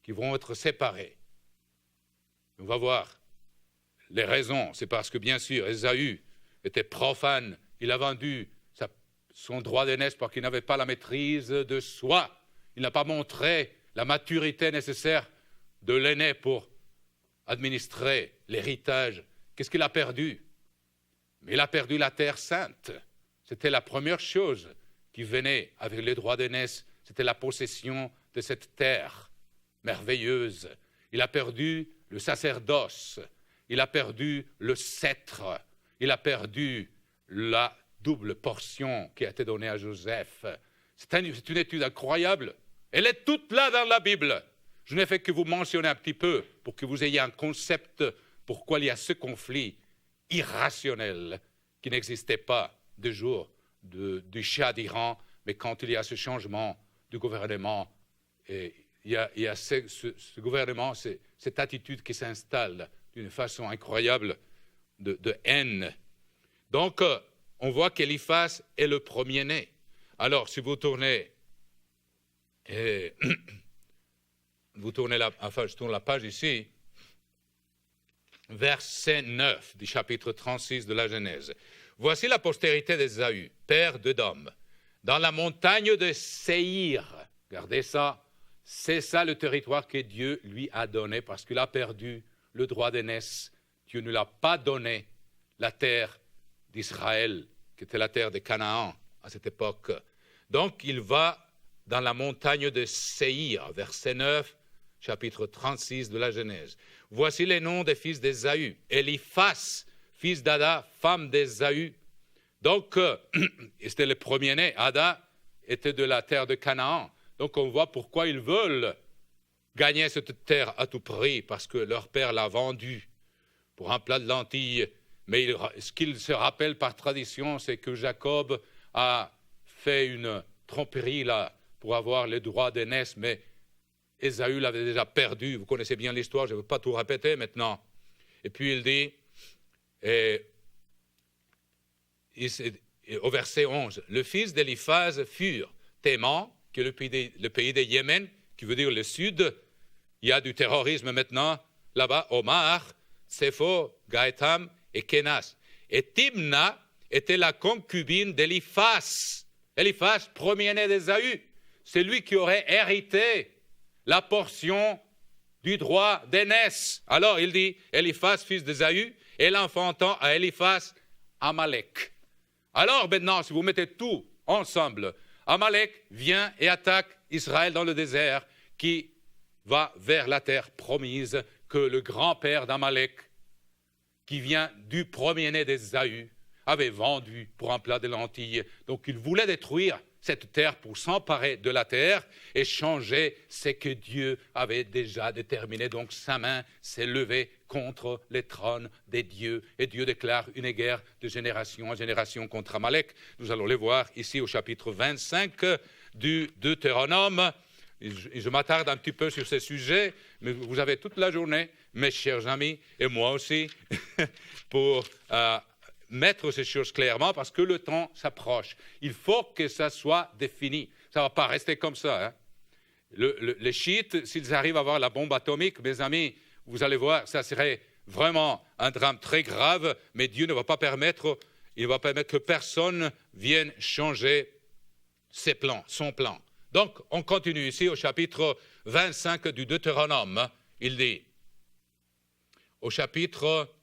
qui vont être séparées. On va voir les raisons. C'est parce que, bien sûr, Ésaü était profane. Il a vendu son droit d'aînesse parce qu'il n'avait pas la maîtrise de soi. Il n'a pas montré la maturité nécessaire de l'aîné pour administrer l'héritage. Qu'est-ce qu'il a perdu? Mais il a perdu la terre sainte. C'était la première chose qui venait avec les droits d'aînesse. C'était la possession de cette terre merveilleuse. Il a perdu le sacerdoce. Il a perdu le sceptre. Il a perdu la double portion qui a été donnée à Joseph. C'est une étude incroyable. Elle est toute là dans la Bible. Je n'ai fait que vous mentionner un petit peu pour que vous ayez un concept pourquoi il y a ce conflit irrationnel qui n'existait pas du jour du Shah d'Iran, mais quand il y a ce changement du gouvernement, et il y a ce gouvernement, cette attitude qui s'installe d'une façon incroyable de haine. Donc, on voit qu'Eliphaz est le premier-né. Alors, si vous tournez, je tourne la page ici, verset 9 du chapitre 36 de la Genèse. Voici la postérité d'Ésaü, père d'Édom, dans la montagne de Séhir. Regardez ça, c'est ça le territoire que Dieu lui a donné parce qu'il a perdu le droit d'aînesse. Dieu ne l'a pas donné la terre d'Israël, qui était la terre de Canaan à cette époque. Donc, il va dans la montagne de Séhir, verset 9, chapitre 36 de la Genèse. Voici les noms des fils d'Ésaü. Eliphaz, fils d'Ada, femme d'Ésaü. Donc, c'était le premier-né. Ada était de la terre de Canaan. Donc, on voit pourquoi ils veulent gagner cette terre à tout prix, parce que leur père l'a vendue pour un plat de lentilles. Mais ce qu'ils se rappellent par tradition, c'est que Jacob a fait une tromperie là pour avoir le droit d'aînesse, mais Ésaü l'avait déjà perdu. Vous connaissez bien l'histoire, je ne veux pas tout répéter maintenant. Et puis il dit, au verset 11, le fils d'Eliphaz furent Théman, qui est le pays de Yémen, qui veut dire le sud, il y a du terrorisme maintenant, là-bas, Omar, Tsepho, Gaëtam et Kenas. Et Timna était la concubine d'Éliphaz. Éliphaz, premier-né d'Ésaü. C'est lui qui aurait hérité la portion du droit d'aînesse. Alors il dit, Éliphaz, fils d'Ésaü, et l'enfantant à Éliphaz, Amalek. Alors maintenant, si vous mettez tout ensemble, Amalek vient et attaque Israël dans le désert, qui va vers la terre promise que le grand-père d'Amalek, qui vient du premier-né d'Ésaü, avait vendu pour un plat de lentilles. Donc il voulait détruire cette terre pour s'emparer de la terre et changer ce que Dieu avait déjà déterminé. Donc sa main s'est levée contre les trônes des dieux. Et Dieu déclare une guerre de génération en génération contre Amalek. Nous allons les voir ici au chapitre 25 du Deutéronome. Je m'attarde un petit peu sur ces sujets, mais vous avez toute la journée, mes chers amis, et moi aussi, pour mettre ces choses clairement, parce que le temps s'approche. Il faut que ça soit défini. Ça ne va pas rester comme ça. Hein. Les chiites, s'ils arrivent à avoir la bombe atomique, mes amis, vous allez voir, ça serait vraiment un drame très grave, mais Dieu ne va pas permettre, il ne va pas permettre que personne vienne changer ses plans, son plan. Donc, on continue ici au chapitre 25 du Deutéronome. Il dit, au chapitre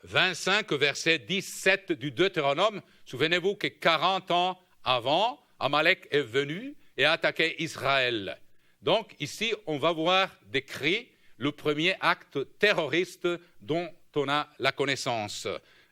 25, verset 17 du Deutéronome, souvenez-vous que 40 ans avant, Amalek est venu et a attaqué Israël. Donc, ici, on va voir décrit le premier acte terroriste dont on a la connaissance.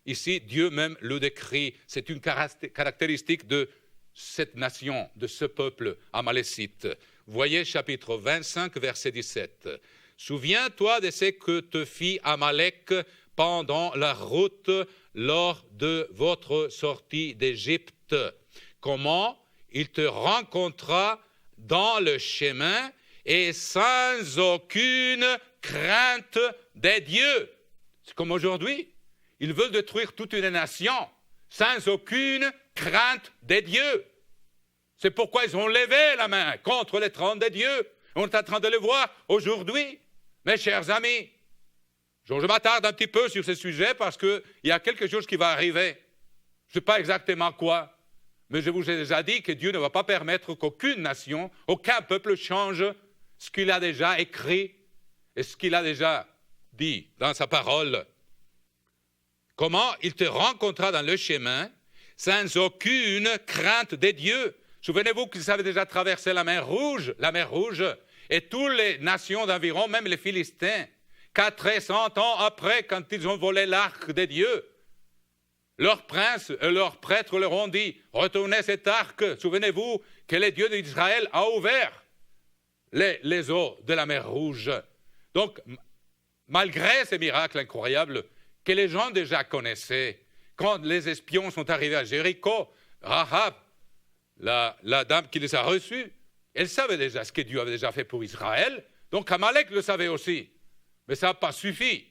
Ici, Dieu même le décrit. C'est une caractéristique de cette nation, de ce peuple amalécite. Voyez chapitre 25, verset 17. « Souviens-toi de ce que te fit Amalek pendant la route lors de votre sortie d'Égypte. Comment il te rencontra dans le chemin et sans aucune crainte des dieux. » C'est comme aujourd'hui. Ils veulent détruire toute une nation sans aucune crainte des dieux. C'est pourquoi ils ont levé la main contre les trônes des dieux. On est en train de le voir aujourd'hui. Mes chers amis, je m'attarde un petit peu sur ce sujet parce qu'il y a quelque chose qui va arriver. Je ne sais pas exactement quoi, mais je vous ai déjà dit que Dieu ne va pas permettre qu'aucune nation, aucun peuple change ce qu'il a déjà écrit et ce qu'il a déjà dit dans sa parole. Comment il te rencontra dans le chemin sans aucune crainte des dieux. Souvenez-vous qu'ils avaient déjà traversé la mer Rouge, et toutes les nations d'environ, même les Philistins, 400 ans après, quand ils ont volé l'arc des dieux, leurs princes et leurs prêtres leur ont dit, retournez cet arc, souvenez-vous que le Dieu d'Israël a ouvert les eaux de la mer Rouge. Donc, malgré ces miracles incroyables que les gens déjà connaissaient, quand les espions sont arrivés à Jéricho, Rahab, la dame qui les a reçus, elle savait déjà ce que Dieu avait déjà fait pour Israël, donc Amalek le savait aussi. Mais ça n'a pas suffi.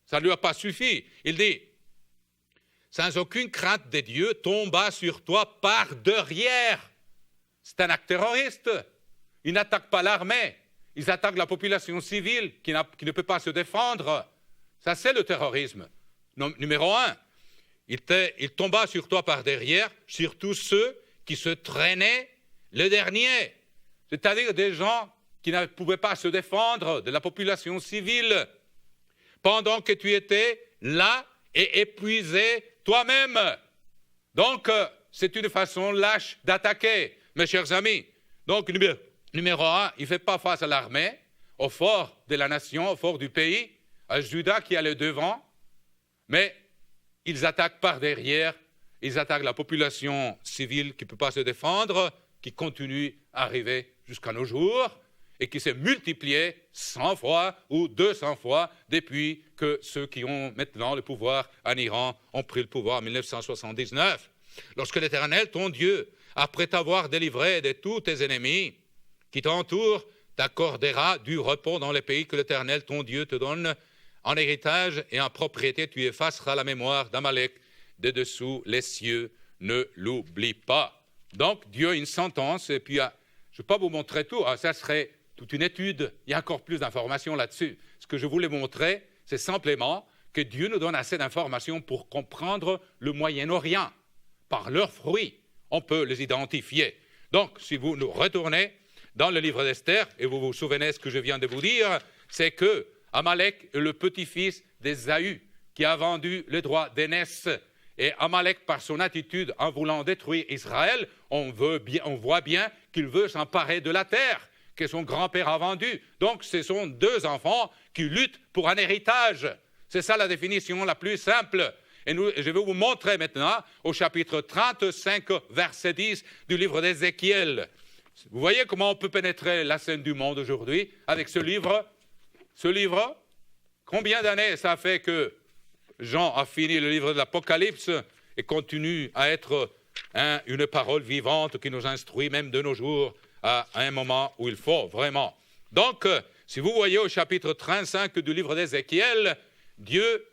Ça ne lui a pas suffi. Il dit, sans aucune crainte des dieux, tomba sur toi par derrière. C'est un acte terroriste. Ils n'attaquent pas l'armée. Ils attaquent la population civile qui ne peut pas se défendre. Ça, c'est le terrorisme. Numéro 1, il tomba sur toi par derrière, sur tous ceux qui se traînaient le dernier. C'est-à-dire des gens qui ne pouvaient pas se défendre de la population civile, pendant que tu étais là et épuisé toi-même. Donc, c'est une façon lâche d'attaquer, mes chers amis. Donc, numéro 1, il ne fait pas face à l'armée, au fort de la nation, au fort du pays, à Juda qui a le devant, mais ils attaquent par derrière, ils attaquent la population civile qui ne peut pas se défendre, qui continue à arriver jusqu'à nos jours, et qui s'est multiplié 100 fois ou 200 fois depuis que ceux qui ont maintenant le pouvoir en Iran ont pris le pouvoir en 1979. Lorsque l'Éternel, ton Dieu, après t'avoir délivré de tous tes ennemis qui t'entourent, t'accordera du repos dans les pays que l'Éternel, ton Dieu, te donne en héritage et en propriété, tu effaceras la mémoire d'Amalek de dessous les cieux, ne l'oublie pas. Donc, Dieu a une sentence, et puis, je ne vais pas vous montrer tout, ça serait toute une étude, il y a encore plus d'informations là-dessus. Ce que je voulais montrer, c'est simplement que Dieu nous donne assez d'informations pour comprendre le Moyen-Orient. Par leurs fruits, on peut les identifier. Donc, si vous nous retournez dans le livre d'Esther, et vous vous souvenez ce que je viens de vous dire, c'est que Amalek est le petit-fils d'Ésaü, qui a vendu le droit d'aînesse. Et Amalek, par son attitude en voulant détruire Israël, on voit bien qu'il veut s'emparer de la terre que son grand-père a vendue. Donc, ce sont deux enfants qui luttent pour un héritage. C'est ça la définition la plus simple. Et je vais vous montrer maintenant au chapitre 35, verset 10 du livre d'Ézéchiel. Vous voyez comment on peut pénétrer la scène du monde aujourd'hui avec ce livre? Ce livre, combien d'années ça fait que Jean a fini le livre de l'Apocalypse et continue à être une parole vivante qui nous instruit même de nos jours à un moment où il faut vraiment. Donc, si vous voyez au chapitre 35 du livre d'Ézéchiel, Dieu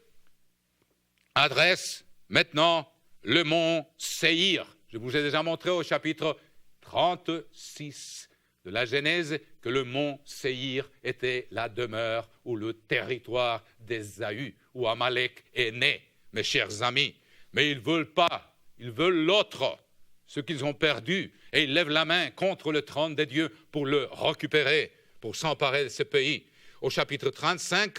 adresse maintenant le mont Séhir. Je vous ai déjà montré au chapitre 36 de la Genèse que le mont Séhir était la demeure ou le territoire d'Ésaü, où Amalek est né, mes chers amis. Mais ils ne veulent pas, ils veulent l'autre, ce qu'ils ont perdu, et ils lèvent la main contre le trône de Dieu pour le récupérer, pour s'emparer de ce pays. Au chapitre 35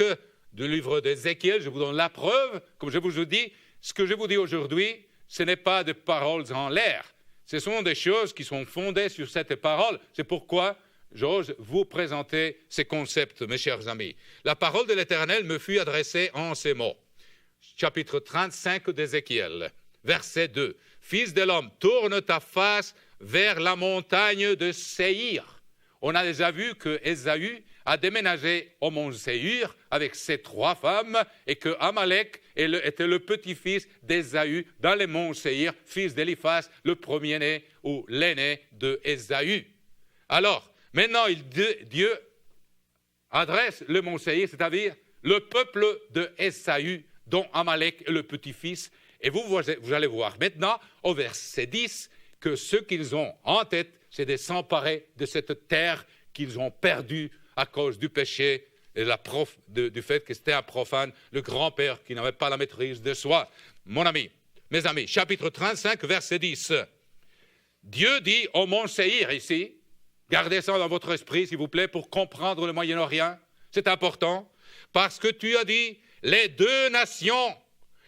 du livre d'Ézéchiel, je vous donne la preuve, comme je vous dis, ce que je vous dis aujourd'hui, ce n'est pas des paroles en l'air, ce sont des choses qui sont fondées sur cette parole. C'est pourquoi j'ose vous présenter ces concepts, mes chers amis. La parole de l'Éternel me fut adressée en ces mots. Chapitre 35 d'Ézéchiel, verset 2. « Fils de l'homme, tourne ta face vers la montagne de Séhir. » On a déjà vu que Ésaü a déménagé au mont Séhir avec ses 3 femmes et que Amalek était le petit-fils d'Ésaü dans les monts Séhir, fils d'Éliphaz, le premier-né ou l'aîné de Ésaü. Alors, maintenant, Dieu adresse le mont Séhir, c'est-à-dire le peuple de Ésaü, dont Amalek est le petit-fils. Et vous allez voir maintenant, au verset 10, que ce qu'ils ont en tête, c'est de s'emparer de cette terre qu'ils ont perdue à cause du péché et du fait que c'était un profane, le grand-père qui n'avait pas la maîtrise de soi. Mon ami, mes amis, chapitre 35, verset 10. Dieu dit au mont Séhir ici, gardez ça dans votre esprit, s'il vous plaît, pour comprendre le Moyen-Orient. C'est important, parce que tu as dit, les 2 nations,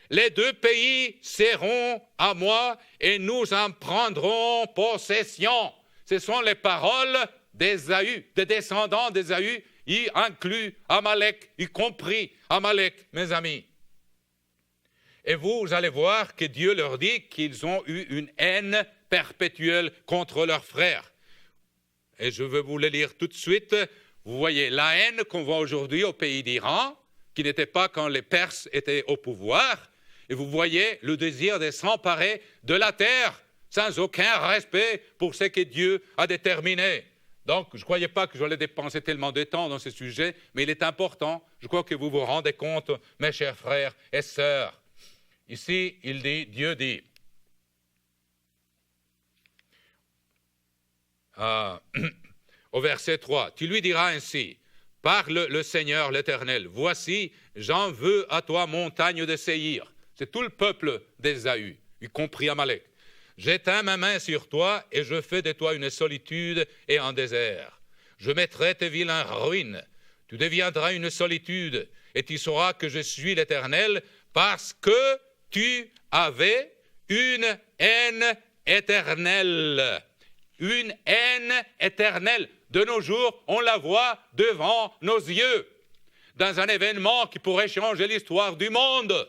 les 2 pays seront à moi et nous en prendrons possession. Ce sont les paroles d'Ésaü, des descendants d'Ésaü, y inclut Amalek, y compris Amalek, mes amis. Et vous allez voir que Dieu leur dit qu'ils ont eu une haine perpétuelle contre leurs frères. Et je veux vous le lire tout de suite. Vous voyez la haine qu'on voit aujourd'hui au pays d'Iran, qui n'était pas quand les Perses étaient au pouvoir. Et vous voyez le désir de s'emparer de la terre, sans aucun respect pour ce que Dieu a déterminé. Donc, je ne croyais pas que j'allais dépenser tellement de temps dans ce sujet, mais il est important. Je crois que vous vous rendez compte, mes chers frères et sœurs. Ici, Dieu dit, au verset 3, « Tu lui diras ainsi, parle le Seigneur l'Éternel, voici, j'en veux à toi, montagne de Séhir. » C'est tout le peuple d'Ésaü, y compris Amalek. J'éteins ma main sur toi et je fais de toi une solitude et un désert. Je mettrai tes villes en ruine. Tu deviendras une solitude et tu sauras que je suis l'Éternel parce que tu avais une haine éternelle. Une haine éternelle. De nos jours, on la voit devant nos yeux. Dans un événement qui pourrait changer l'histoire du monde.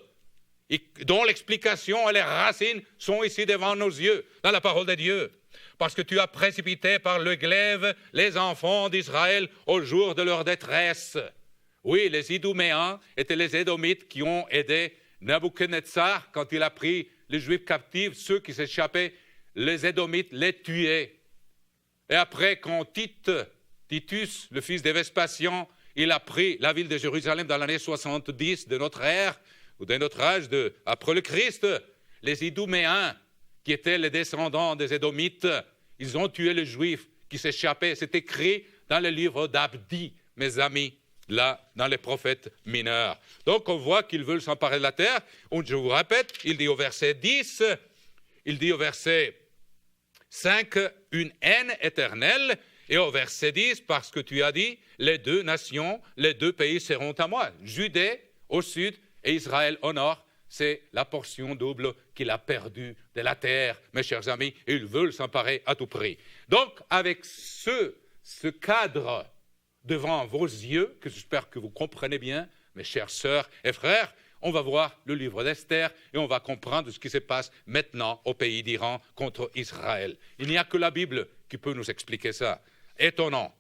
Et dont l'explication et les racines sont ici devant nos yeux, dans la parole de Dieu. Parce que tu as précipité par le glaive les enfants d'Israël au jour de leur détresse. Oui, les Iduméens étaient les Édomites qui ont aidé Nabuchodonosor quand il a pris les Juifs captifs, ceux qui s'échappaient, les Édomites les tuaient. Et après, quand Titus, le fils de Vespasien, il a pris la ville de Jérusalem dans l'année 70 de notre ère, ou de notre âge après le Christ, les Iduméens, qui étaient les descendants des Édomites, ils ont tué les Juifs qui s'échappaient. C'est écrit dans le livre d'Abdi, mes amis, là, dans les prophètes mineurs. Donc, on voit qu'ils veulent s'emparer de la terre. Je vous répète, il dit au verset 10, il dit au verset 5, une haine éternelle. Et au verset 10, parce que tu as dit, les deux nations, les deux pays seront à moi. Judée au sud et Israël au nord. C'est la portion double qu'il a perdue de la terre, mes chers amis. Et ils veulent s'emparer à tout prix. Donc, avec ce cadre devant vos yeux, que j'espère que vous comprenez bien, mes chères sœurs et frères, on va voir le livre d'Esther et on va comprendre ce qui se passe maintenant au pays d'Iran contre Israël. Il n'y a que la Bible qui peut nous expliquer ça. Étonnant,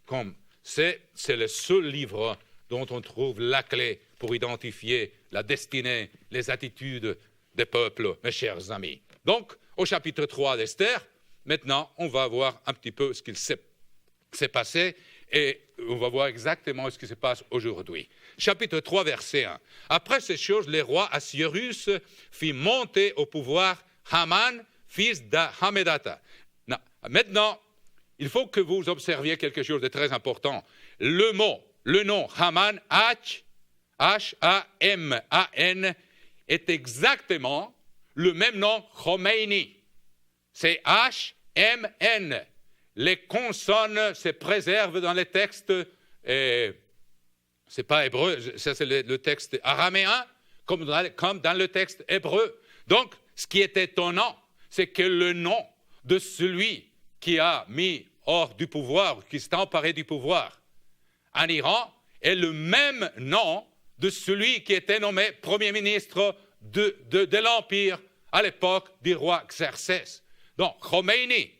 comme c'est le seul livre dont on trouve la clé pour identifier la destinée, les attitudes des peuples, mes chers amis. Donc, au chapitre 3 d'Esther, maintenant, on va voir un petit peu ce qu'il s'est passé et on va voir exactement ce qui se passe aujourd'hui. Chapitre 3, verset 1. Après ces choses, le roi Assuérus fit monter au pouvoir Haman, fils d'Hamedata. Maintenant, il faut que vous observiez quelque chose de très important. Le nom Haman, H-A-M-A-N, est exactement le même nom Khomeini. C'est H-M-N. Les consonnes se préservent dans les textes, c'est pas hébreu, ça c'est le texte araméen, comme dans le texte hébreu. Donc, ce qui est étonnant, c'est que le nom de celui qui a mis hors du pouvoir, qui s'est emparé du pouvoir en Iran, est le même nom de celui qui était nommé Premier ministre de l'Empire à l'époque du roi Xerxès. Donc, Khomeini.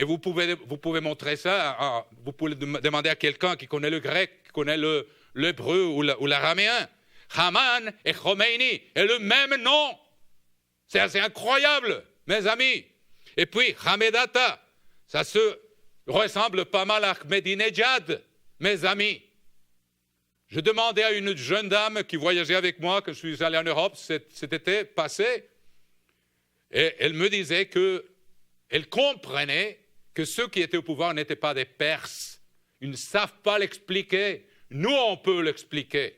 Et vous pouvez montrer ça, vous pouvez demander à quelqu'un qui connaît le grec, qui connaît l'hébreu ou l'araméen. Haman et Khomeini est le même nom. C'est assez incroyable, mes amis. Et puis, Hamedata, ça se ressemble pas mal à Ahmadinejad, mes amis. Je demandais à une jeune dame qui voyageait avec moi, que je suis allé en Europe cet été passé, et elle me disait qu'elle comprenait que ceux qui étaient au pouvoir n'étaient pas des Perses. Ils ne savent pas l'expliquer. Nous, on peut l'expliquer.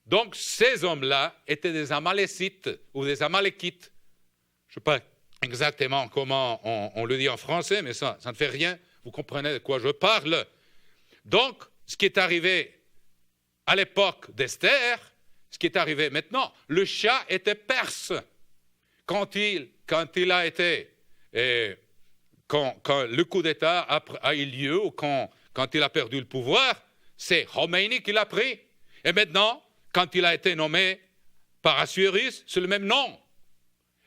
Donc, ces hommes-là étaient des Amalécites ou des Amalékites. Je ne sais pas exactement comment on le dit en français, mais ça ne fait rien. Vous comprenez de quoi je parle. Donc, ce qui est arrivé à l'époque d'Esther, ce qui est arrivé maintenant, le Shah était perse. Quand il a été... Quand le coup d'État a eu lieu, ou quand il a perdu le pouvoir, c'est Khomeini qui l'a pris. Et maintenant, quand il a été nommé par Assuérus, c'est le même nom.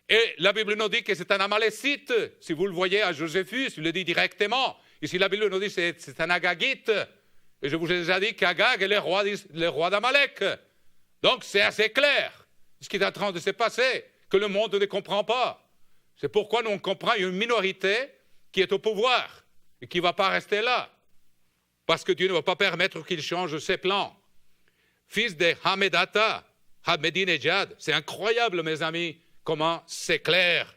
Et la Bible nous dit que c'est un Amalécite. Si vous le voyez à Joséphus, il le dit directement. Ici, la Bible nous dit que c'est un Agagite. Et je vous ai déjà dit qu'Agag est le roi d'Amalek. Donc, c'est assez clair ce qui est en train de se passer, que le monde ne comprend pas. C'est pourquoi nous on comprend une minorité qui est au pouvoir et qui ne va pas rester là. Parce que Dieu ne va pas permettre qu'il change ses plans. Fils de Hamedata, Ahmadinejad, c'est incroyable, mes amis, comment c'est clair.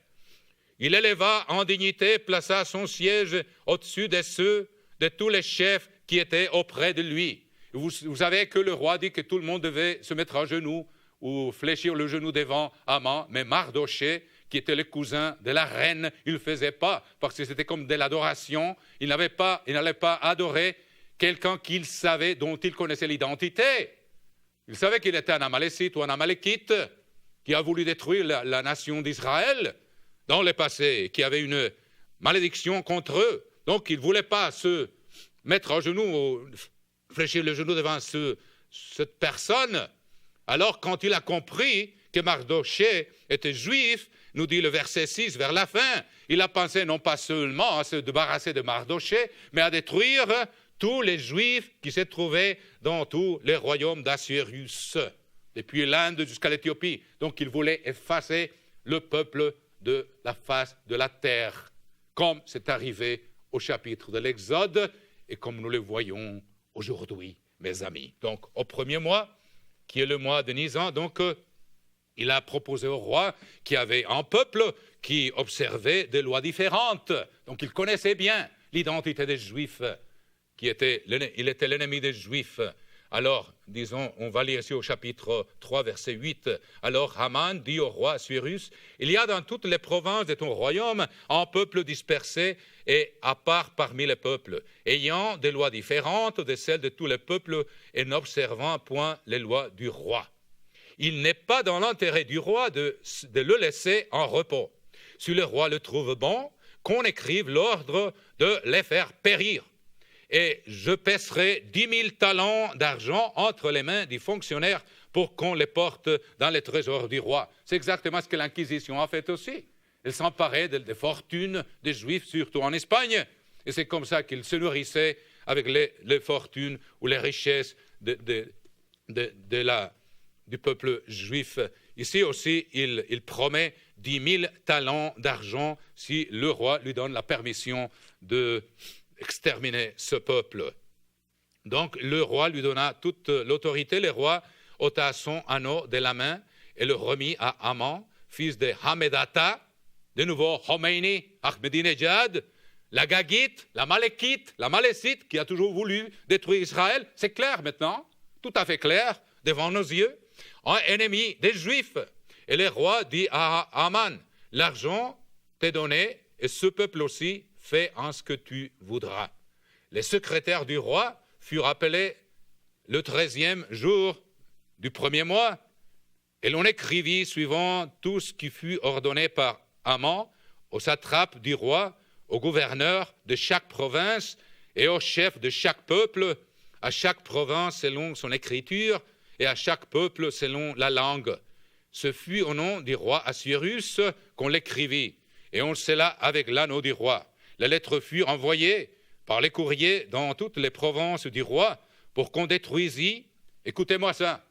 Il éleva en dignité, plaça son siège au-dessus de ceux, de tous les chefs qui étaient auprès de lui. Vous savez que le roi dit que tout le monde devait se mettre à genoux ou fléchir le genou devant Haman, mais Mardoché, qui était le cousin de la reine, il ne le faisait pas, parce que c'était comme de l'adoration. Il n'allait pas adorer quelqu'un qu'il savait, dont il connaissait l'identité. Il savait qu'il était un Amalécite ou un Amalékite, qui a voulu détruire la nation d'Israël dans le passé, qui avait une malédiction contre eux. Donc il ne voulait pas se mettre à genoux, fléchir le genou devant cette personne. Alors quand il a compris que Mardoché était juif, nous dit le verset 6 vers la fin, il a pensé non pas seulement à se débarrasser de Mardoché, mais à détruire tous les Juifs qui se trouvaient dans tous les royaumes d'Assuérus, depuis l'Inde jusqu'à l'Éthiopie. Donc il voulait effacer le peuple de la face de la terre, comme c'est arrivé au chapitre de l'Exode et comme nous le voyons aujourd'hui, mes amis. Donc au premier mois, qui est le mois de Nisan, donc il a proposé au roi qui avait un peuple qui observait des lois différentes. Donc il connaissait bien l'identité des Juifs il était l'ennemi des Juifs. Alors, disons, on va lire ici au chapitre 3, verset 8. Alors Haman dit au roi Assuérus, « Il y a dans toutes les provinces de ton royaume un peuple dispersé et à part parmi les peuples, ayant des lois différentes de celles de tous les peuples et n'observant point les lois du roi. Il n'est pas dans l'intérêt du roi de le laisser en repos. Si le roi le trouve bon, qu'on écrive l'ordre de les faire périr. Et je pèserai 10 000 talents d'argent entre les mains du fonctionnaire pour qu'on les porte dans les trésors du roi. » C'est exactement ce que l'Inquisition a fait aussi. Elle s'emparait des fortunes des Juifs, surtout en Espagne. Et c'est comme ça qu'ils se nourrissaient avec les fortunes ou les richesses du peuple juif. Ici aussi, il promet 10 000 talents d'argent si le roi lui donne la permission d'exterminer ce peuple. Donc le roi lui donna toute l'autorité. Le roi ôta son anneau de la main et le remit à Haman, fils de Hamedata, de nouveau Khomeini, Ahmadinejad, la Gagite, la Malékite, la Malécite, qui a toujours voulu détruire Israël. C'est clair maintenant, tout à fait clair, devant nos yeux. Un ennemi des Juifs. Et le roi dit à Haman, « L'argent t'est donné, et ce peuple aussi fait en ce que tu voudras. » Les secrétaires du roi furent appelés le 13e jour du premier mois, et l'on écrivit suivant tout ce qui fut ordonné par Haman, au satrape du roi, au gouverneur de chaque province et au chef de chaque peuple, à chaque province selon son écriture et à chaque peuple selon la langue. Ce fut au nom du roi Assuérus qu'on l'écrivit, et on le scella avec l'anneau du roi. Les lettres furent envoyées par les courriers dans toutes les provinces du roi pour qu'on détruisît. Écoutez-moi ça,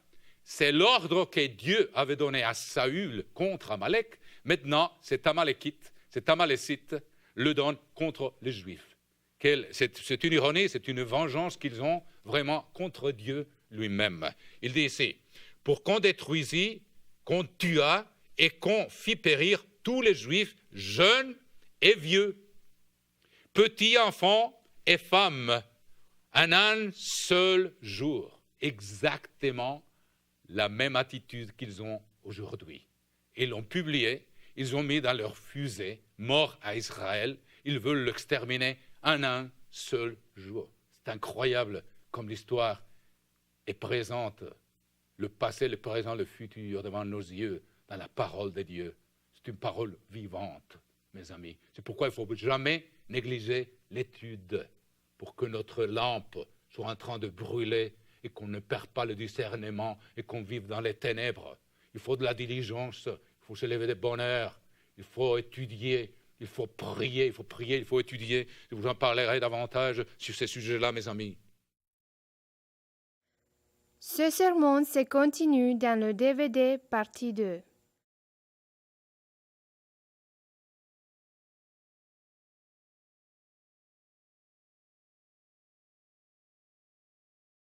c'est l'ordre que Dieu avait donné à Saül contre Amalek. Maintenant, cet Amalékite, cet Amalécite le donne contre les Juifs. C'est une ironie, c'est une vengeance qu'ils ont vraiment contre Dieu lui-même. Il dit ici, pour qu'on détruisît, qu'on tua et qu'on fit périr tous les Juifs, jeunes et vieux, petits enfants et femmes, en un seul jour. Exactement la même attitude qu'ils ont aujourd'hui. Ils l'ont publié, ils ont mis dans leur fusée, mort à Israël, ils veulent l'exterminer en un seul jour. C'est incroyable comme l'histoire est présente, le passé, le présent, le futur devant nos yeux, dans la parole de Dieu. C'est une parole vivante, mes amis. C'est pourquoi il ne faut jamais négliger l'étude pour que notre lampe soit en train de brûler et qu'on ne perde pas le discernement et qu'on vive dans les ténèbres. Il faut de la diligence, il faut se lever de bonne heure, il faut étudier, il faut prier, il faut étudier. Je vous en parlerai davantage sur ces sujets-là, mes amis. Ce sermon se continue dans le DVD partie 2.